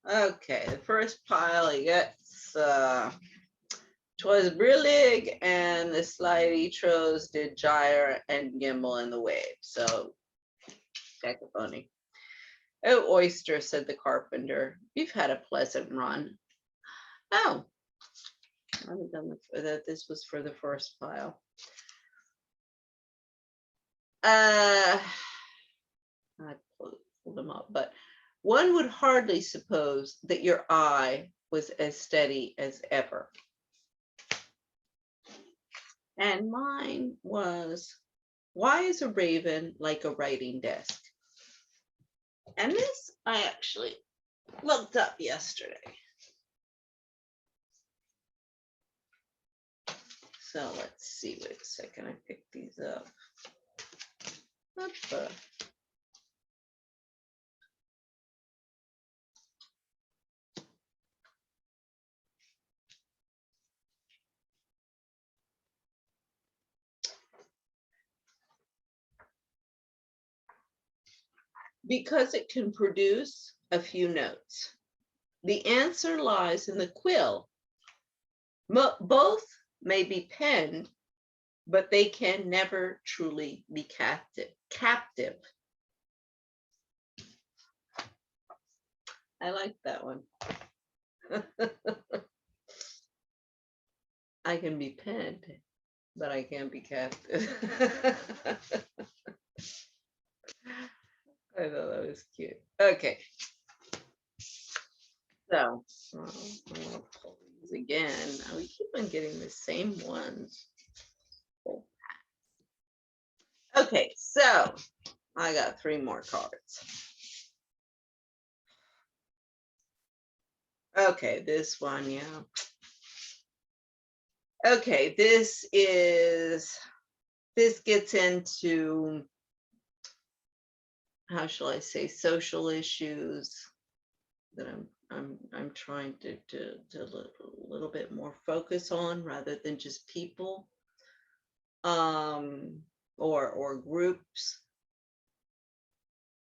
Okay, the first pile he gets, 'twas brillig, and the slidey tros did gyre and gimble in the wave. So, cacophony. Oh, oyster, said the carpenter, you've had a pleasant run. Oh, I haven't done that. This was for the first pile. I pulled them up, but one would hardly suppose that your eye was as steady as ever. And mine was, why is a raven like a writing desk? And this I actually looked up yesterday. So let's see, wait a second, I picked these up. What the? Because it can produce a few notes. The answer lies in the quill. Both may be penned, but they can never truly be captive. I like that one. I can be penned, but I can't be captive. I thought that was cute. Okay. So, I'm gonna pull these again. We keep on getting the same ones. Okay, so I got 3 more cards. Okay, this one, yeah. Okay, this gets into, how shall I say, social issues that I'm trying to a little bit more focus on rather than just people, or groups.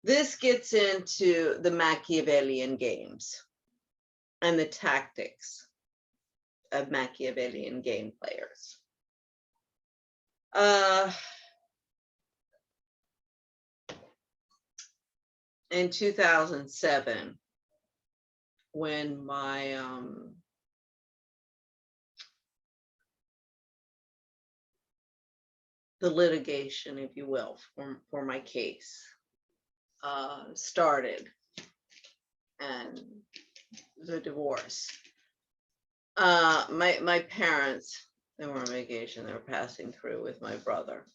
This gets into the Machiavellian games and the tactics of Machiavellian game players. In 2007, when my the litigation, if you will, for my case started, and the divorce, my parents, they were on vacation, they were passing through with my brother.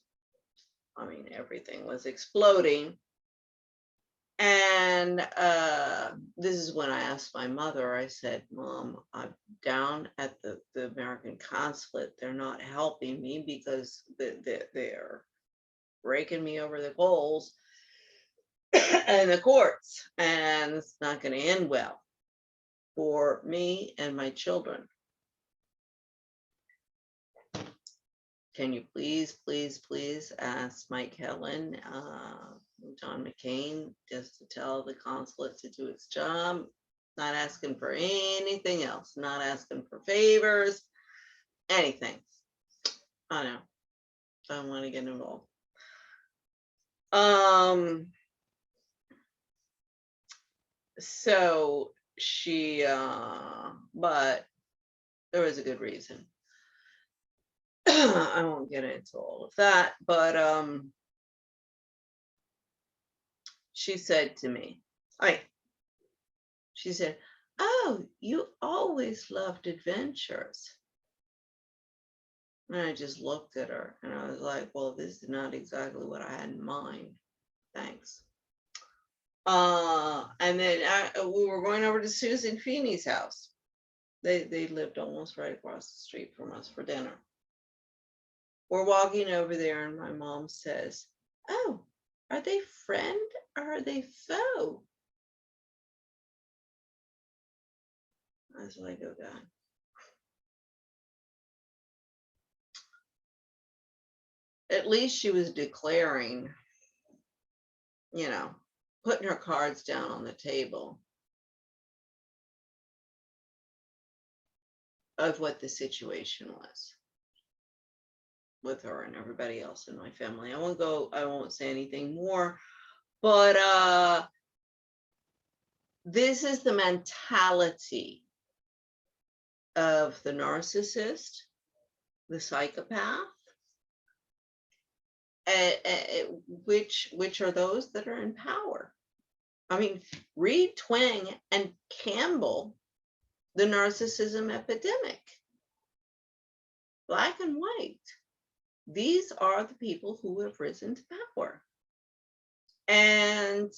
I mean, everything was exploding. And this is when I asked my mother, I said, Mom, I'm down at the American consulate. They're not helping me because they're breaking me over the coals and the courts, and it's not going to end well for me and my children. Can you please ask Mike Helen, John McCain, just to tell the consulate to do its job, not asking for anything else, not asking for favors, anything. I know, don't want to get involved. So she, but there was a good reason. I won't get into all of that, but she said to me, she said, oh, you always loved adventures. And I just looked at her and I was like, well, this is not exactly what I had in mind. Thanks. And then we were going over to Susan Feeney's house. They lived almost right across the street from us for dinner. We're walking over there and my mom says, oh, are they friend or are they foe? I was like, oh God. At least she was declaring, you know, putting her cards down on the table of what the situation was with her and everybody else in my family. I won't say anything more, but this is the mentality of the narcissist, the psychopath, which are those that are in power. I mean, read Twing and Campbell, The Narcissism Epidemic, black and white. these are the people who have risen to power. And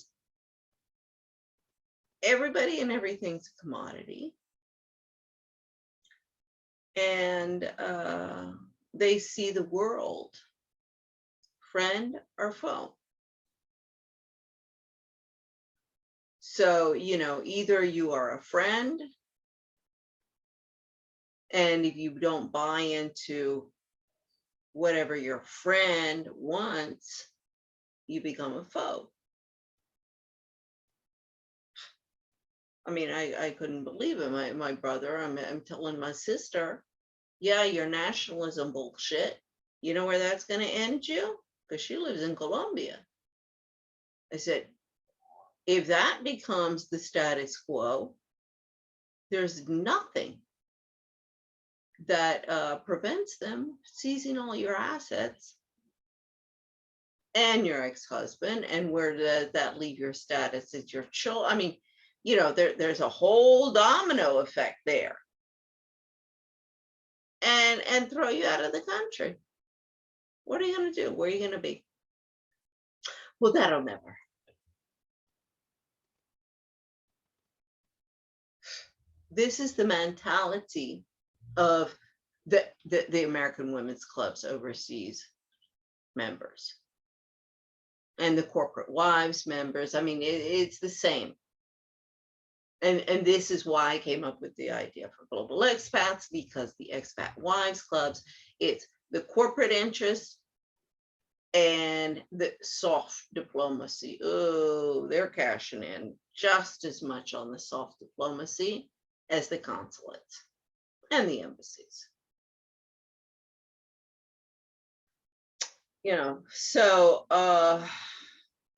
everybody and everything's a commodity. And they see the world, friend or foe. So, you know, either you are a friend, and if you don't buy into whatever your friend wants, you become a foe. I mean, I couldn't believe it. My brother, I'm telling my sister, yeah, your nationalism bullshit, you know where that's going to end you? Because she lives in Colombia. I said, if that becomes the status quo, there's nothing that prevents them seizing all your assets and your ex-husband. And where does that leave your status as your children? I mean, you know, there's a whole domino effect there. And throw you out of the country. What are you going to do? Where are you going to be? Well, that'll never happen. This is the mentality of the American Women's Club's overseas members and the corporate wives members. I mean, it's the same. And this is why I came up with the idea for global expats, because the expat wives clubs, it's the corporate interests and the soft diplomacy. Oh, they're cashing in just as much on the soft diplomacy as the consulates and the embassies. You know, so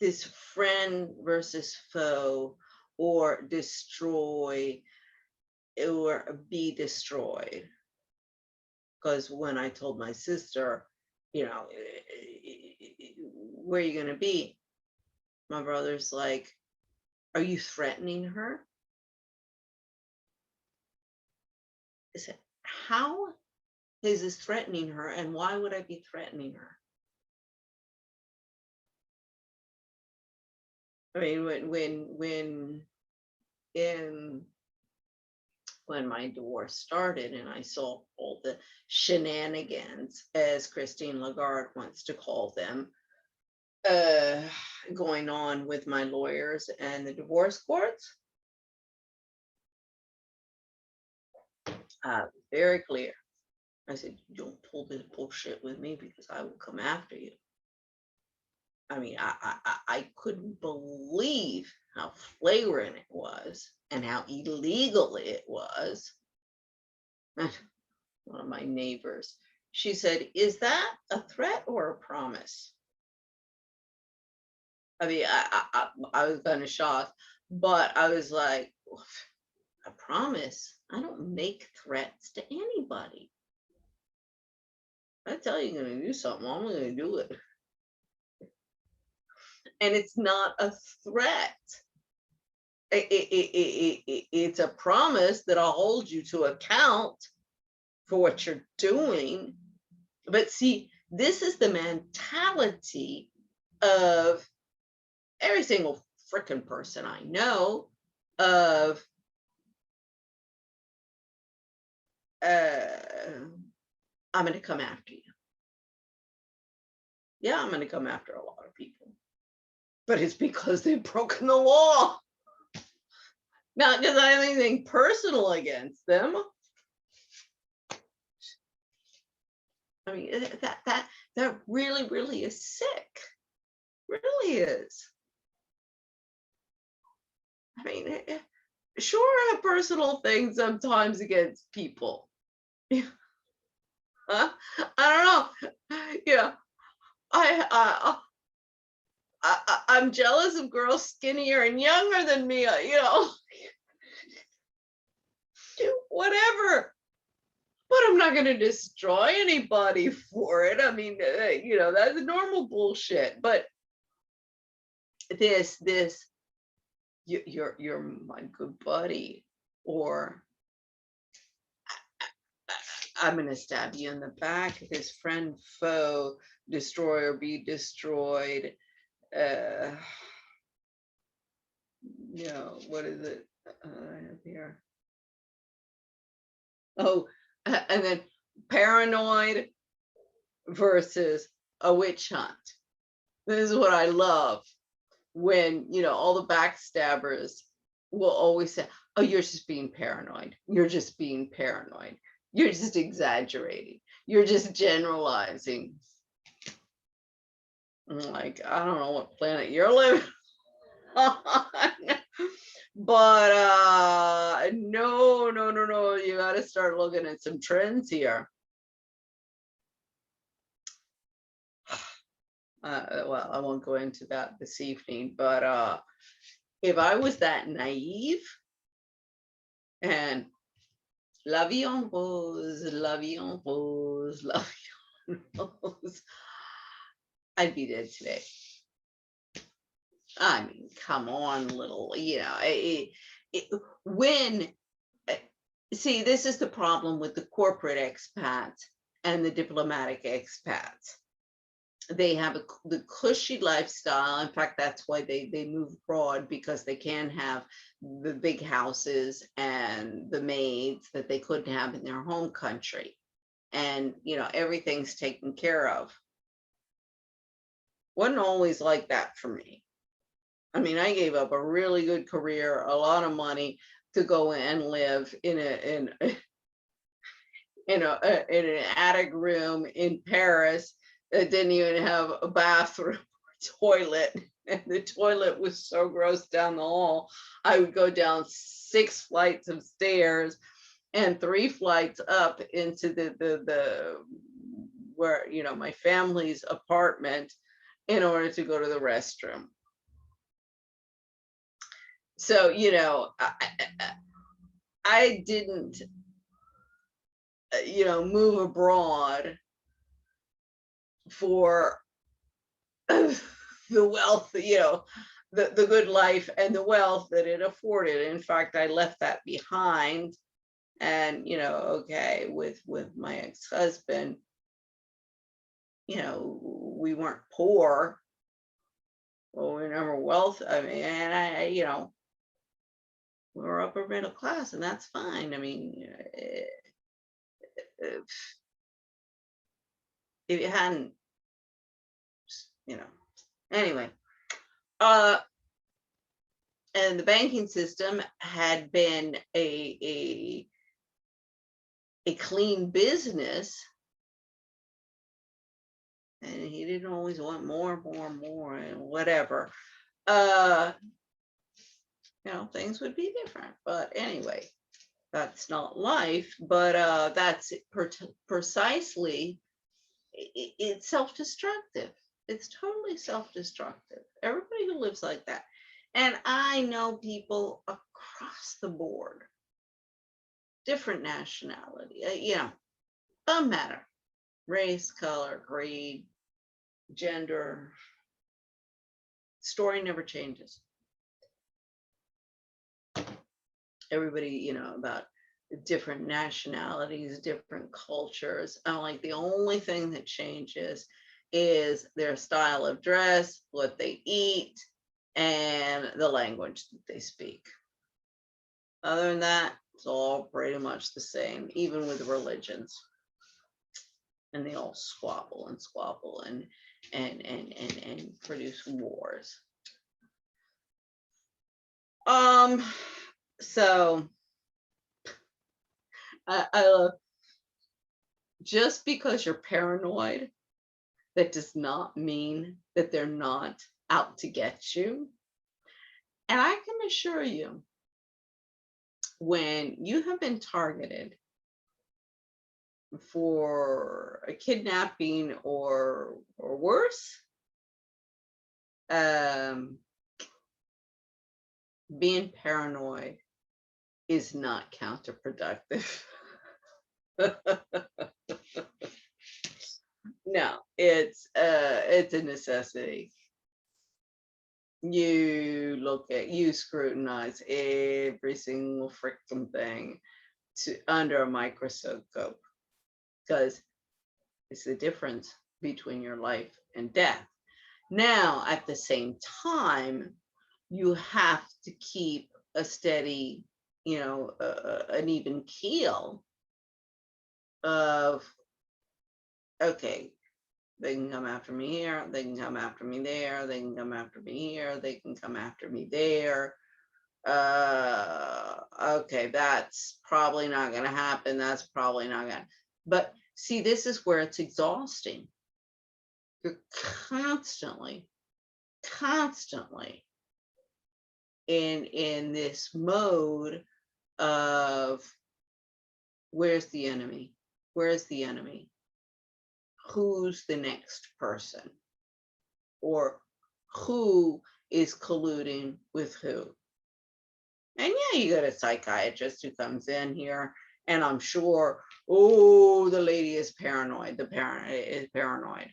this friend versus foe, or destroy or be destroyed. Because when I told my sister, you know, where are you going to be? My brother's like, are you threatening her? I said, how is this threatening her, and why would I be threatening her? I mean, when my divorce started and I saw all the shenanigans, as Christine Lagarde wants to call them, going on with my lawyers and the divorce courts, very clear. I said, don't pull this bullshit with me, because I will come after you. I mean, I couldn't believe how flagrant it was and how illegal it was. One of my neighbors, she said, is that a threat or a promise? I mean, I was kind of shocked, but I was like, a promise? I don't make threats to anybody. I tell you I'm going to do something, I'm going to do it. And it's not a threat. It's a promise that I'll hold you to account for what you're doing. But see, this is the mentality of every single freaking person I know, of I'm going to come after you. Yeah, I'm going to come after a lot of people, but it's because they've broken the law. Not because I have anything personal against them. I mean, that really, really is sick. Really is. I mean, sure, I have personal things sometimes against people. I don't know. Yeah, I'm jealous of girls skinnier and younger than me. You know, whatever. But I'm not going to destroy anybody for it. I mean, you know, that's normal bullshit. But this, you're my good buddy, or I'm gonna stab you in the back. His friend, foe, destroy or be destroyed. What is it? I have here. Oh, and then paranoid versus a witch hunt. This is what I love when, all the backstabbers will always say, oh, you're just being paranoid. You're just being paranoid. You're just exaggerating. You're just generalizing. I'm like, I don't know what planet you're living on. But no, you got to start looking at some trends here. Well, I won't go into that this evening, but if I was that naive and la vie en rose, la vie en rose, la vie en rose, I'd be dead today. I mean, come on, little, see, this is the problem with the corporate expats and the diplomatic expats. They have the cushy lifestyle. In fact, that's why they move abroad, because they can have the big houses and the maids that they couldn't have in their home country. And, everything's taken care of. Wasn't always like that for me. I mean, I gave up a really good career, a lot of money to go and live in an attic room in Paris that didn't even have a bathroom or toilet. And the toilet was so gross down the hall. I would go down 6 flights of stairs and 3 flights up into the where, my family's apartment in order to go to the restroom. So, I didn't, move abroad for the wealth, the good life and the wealth that it afforded. In fact, I left that behind. And, okay, with my ex-husband, we weren't poor. Well, we were never wealthy. I mean, and we were upper middle class, and that's fine. I mean, if you hadn't, anyway, and the banking system had been a clean business, and he didn't always want more, and whatever. Things would be different. But anyway, that's not life. But that's precisely, it's self-destructive. It's totally self-destructive. Everybody who lives like that. And I know people across the board, different nationality, doesn't matter. Race, color, creed, gender. Story never changes. Everybody, about different nationalities, different cultures. I'm like, the only thing that changes is their style of dress, what they eat, and the language that they speak. Other than that, it's all pretty much the same, even with religions. And they all squabble and produce wars. So I love, just because you're paranoid, that does not mean that they're not out to get you. And I can assure you, when you have been targeted for a kidnapping or worse, being paranoid is not counterproductive. No, it's a necessity. You scrutinize every single freaking thing under a microscope. because it's the difference between your life and death. Now, at the same time, you have to keep a steady, an even keel of, okay, they can come after me here, they can come after me there, they can come after me here, they can come after me there. Okay, that's probably not going to happen. That's probably not going to. But see, this is where it's exhausting. You're constantly in this mode of, where's the enemy? Where's the enemy? Who's the next person? Or who is colluding with who? And yeah, you got a psychiatrist who comes in here, and I'm sure, oh, the lady is paranoid. The parent is paranoid.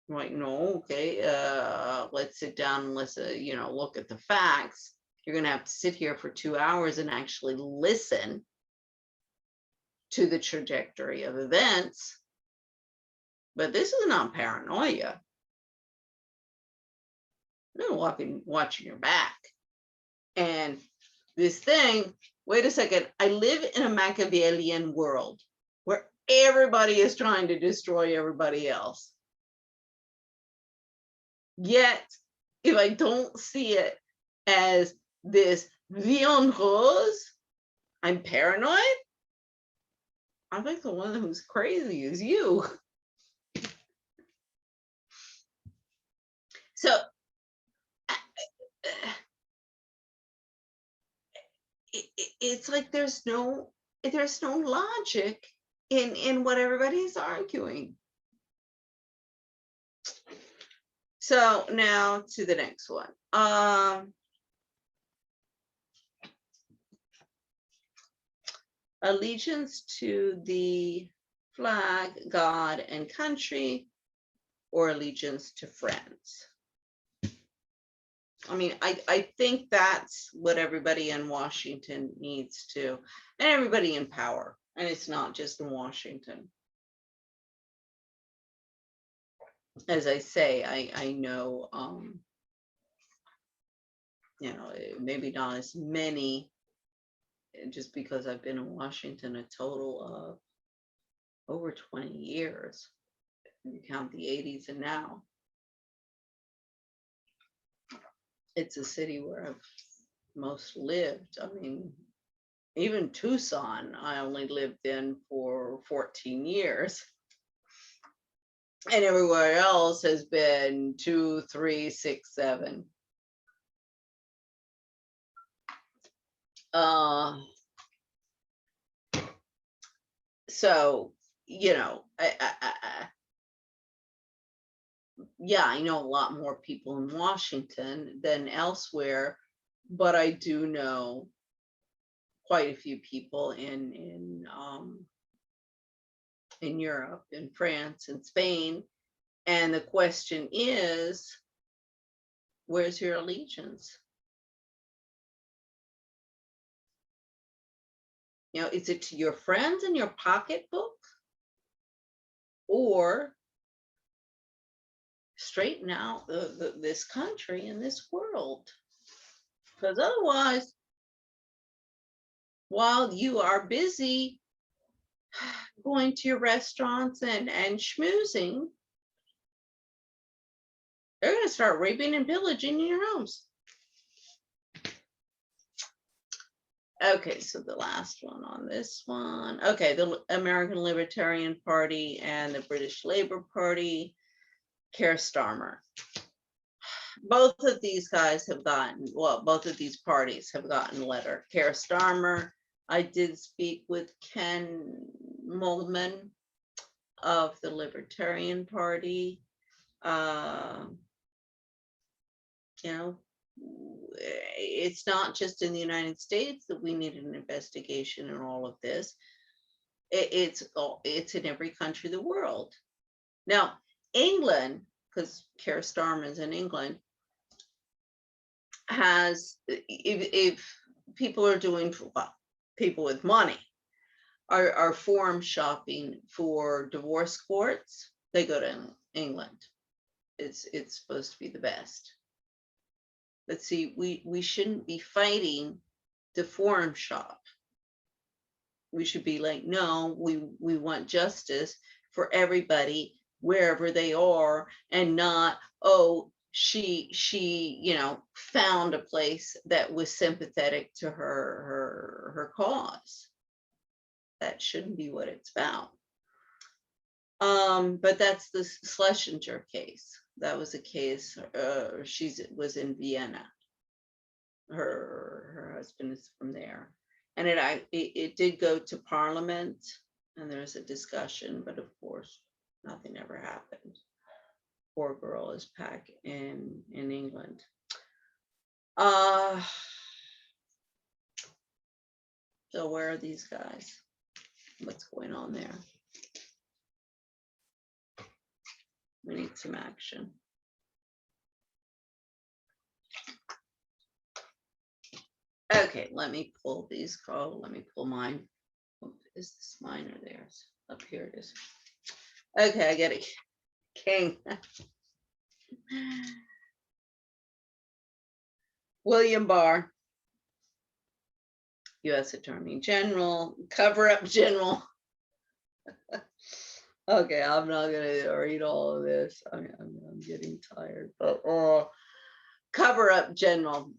I'm like, no, okay, let's sit down and let's, look at the facts. You're going to have to sit here for 2 hours and actually listen to the trajectory of events. But this is not paranoia. You're watching your back. And this thing, wait a second, I live in a Machiavellian world where everybody is trying to destroy everybody else. Yet, if I don't see it as this vie en rose, I'm paranoid. I think the one who's crazy is you. So, it's like there's no logic in what everybody's arguing. So now to the next one. Allegiance to the flag, God, and country, or allegiance to friends. I mean, I think that's what everybody in Washington needs to, and everybody in power. And it's not just in Washington. As I say, I know, maybe not as many, just because I've been in Washington a total of over 20 years. If you count the 80s and now. It's a city where I've most lived. I mean, even Tucson, I only lived in for 14 years. And everywhere else has been 2, 3, 6, 7. So, I know a lot more people in Washington than elsewhere, but I do know quite a few people in Europe, in France, and Spain. And the question is, where's your allegiance? Is it to your friends in your pocketbook, or straighten out this country and this world? Because otherwise, while you are busy going to your restaurants and schmoozing, they're going to start raping and pillaging in your homes. Okay, so the last one on this one. Okay, the American Libertarian Party and the British Labour Party, Keir Starmer. Both of these guys have gotten, both of these parties have gotten a letter. Keir Starmer, I did speak with Ken Moldman of the Libertarian Party. It's not just in the United States that we need an investigation in all of this. It's in every country of the world. Now, England, because Keir Starmer is in England, has, if people are doing, people with money are forum shopping for divorce courts. They go to England. It's supposed to be the best. But see, we shouldn't be fighting to forum shop. We should be like, no, we want justice for everybody wherever they are, and not, oh, she found a place that was sympathetic to her cause. That shouldn't be what it's about. But that's the Schlesinger case. That was a case. She was in Vienna. Her husband is from there, and it did go to Parliament, and there's a discussion, but of course, nothing ever happened. Poor girl is back in England. So where are these guys? What's going on there? We need some action. Okay, let me pull these. Let me pull mine. Is this mine or theirs? Up here it is. Okay, I get it. King. William Barr, U.S. Attorney General, cover-up general. Okay, I'm not gonna read all of this. I'm getting tired, but cover-up general.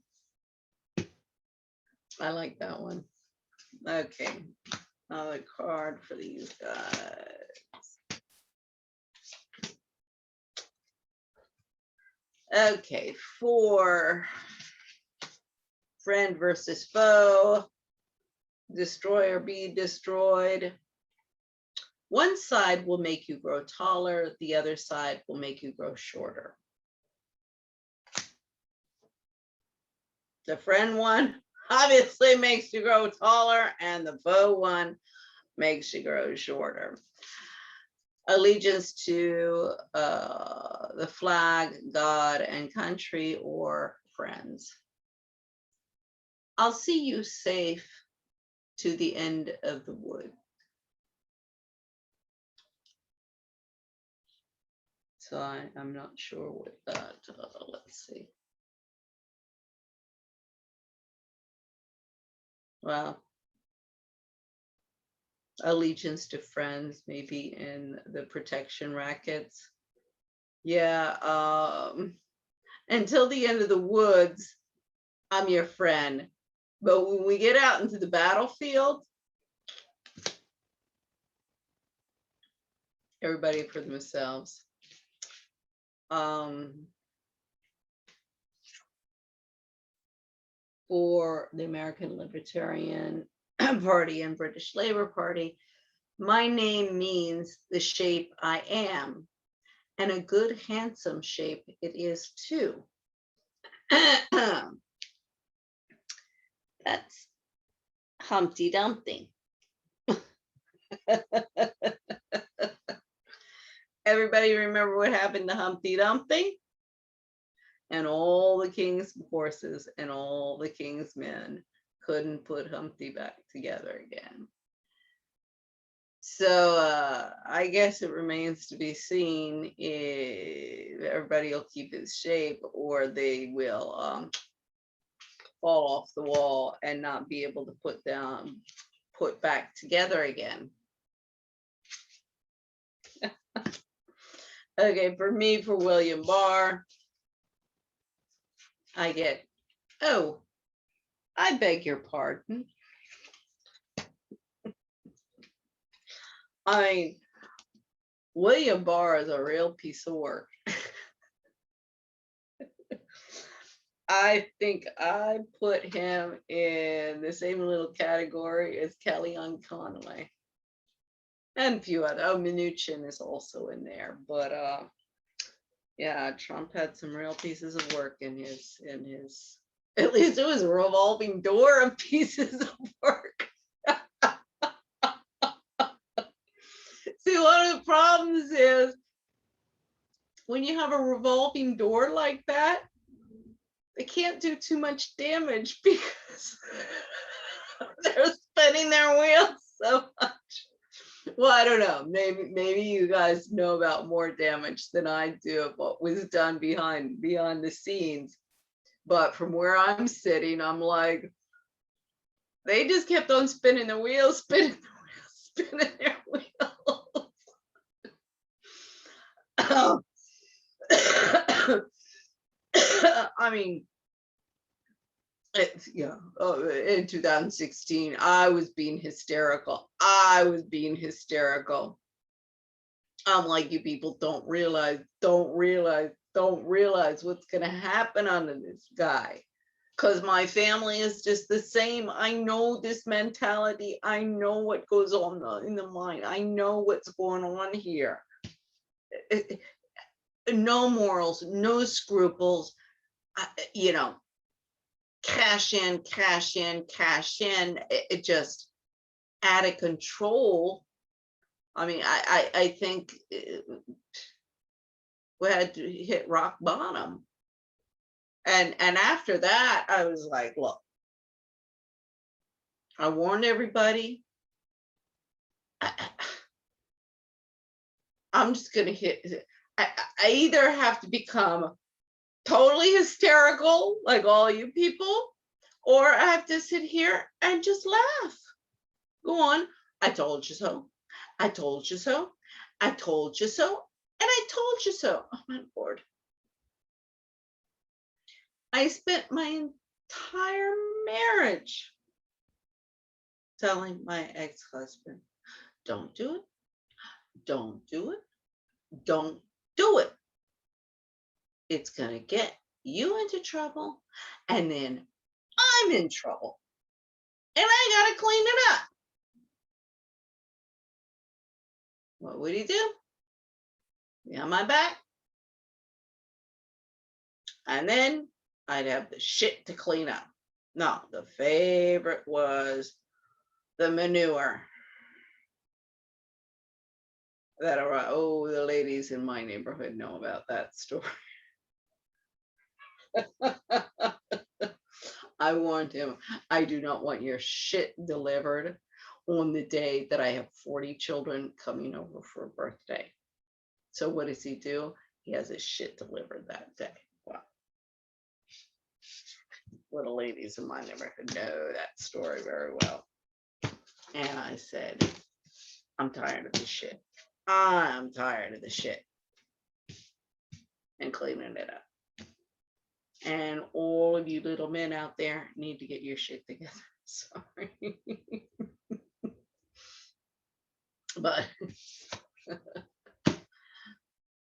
I like that one. Okay, another card for these guys. Okay, for friend versus foe, destroy or be destroyed. One side will make you grow taller, the other side will make you grow shorter. The friend one obviously makes you grow taller, and the foe one makes you grow shorter. Allegiance to the flag, God, and country, or friends. I'll see you safe to the end of the wood. So I'm not sure what that, let's see. Well, allegiance to friends, maybe in the protection rackets. Yeah, until the end of the woods, I'm your friend. But when we get out into the battlefield, everybody for themselves. For the American Libertarian Party and British Labour Party, my name means the shape I am, and a good, handsome shape it is too. That's Humpty Dumpty. Everybody remember what happened to Humpty Dumpty? And all the king's horses and all the king's men couldn't put Humpty back together again. So I guess it remains to be seen if everybody will keep its shape, or they will fall off the wall and not be able to put back together again. Okay, for me, for William Barr, I get, oh, I beg your pardon. I mean, William Barr is a real piece of work. I think I put him in the same little category as Kellyanne Conway. And a few other, Mnuchin is also in there, but yeah, Trump had some real pieces of work in his, at least it was a revolving door of pieces of work. See, one of the problems is when you have a revolving door like that, they can't do too much damage because they're spinning their wheels so much. Well, I don't know. Maybe you guys know about more damage than I do of what was done beyond the scenes. But from where I'm sitting, I'm like, they just kept on spinning the wheels, spinning their wheels. I mean, in 2016, I was being hysterical. I'm like, you people don't realize what's going to happen under this guy. Because my family is just the same. I know this mentality. I know what goes on in the mind. I know what's going on here. No morals, no scruples, cash in. It just out of control. I mean, I think we had to hit rock bottom. And after that, I was like, look, I warned everybody. I'm just going to hit. I either have to become totally hysterical, like all you people, or I have to sit here and just laugh. Go on. I told you so. I told you so. I told you so. And I told you so. Oh my Lord. I spent my entire marriage telling my ex-husband, don't do it. Don't do it. Don't do it. It's going to get you into trouble. And then I'm in trouble. And I got to clean it up. What would he do? Be on my back. And then I'd have the shit to clean up. No, the favorite was the manure. The ladies in my neighborhood know about that story. I warned him, I do not want your shit delivered on the day that I have 40 children coming over for a birthday. So what does he do? He has his shit delivered that day. Wow. Little ladies in my neighborhood know that story very well. And I said, I'm tired of this shit. I'm tired of the shit. And cleaning it up. And all of you little men out there need to get your shit together. Sorry. But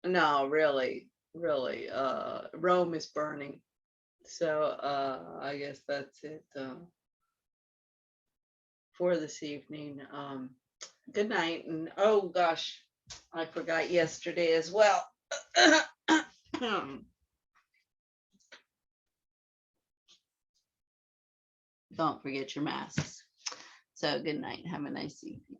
no, really, Rome is burning. So I guess that's it for this evening. Good night. And oh gosh, I forgot yesterday as well. Don't forget your masks. So good night. Have a nice evening.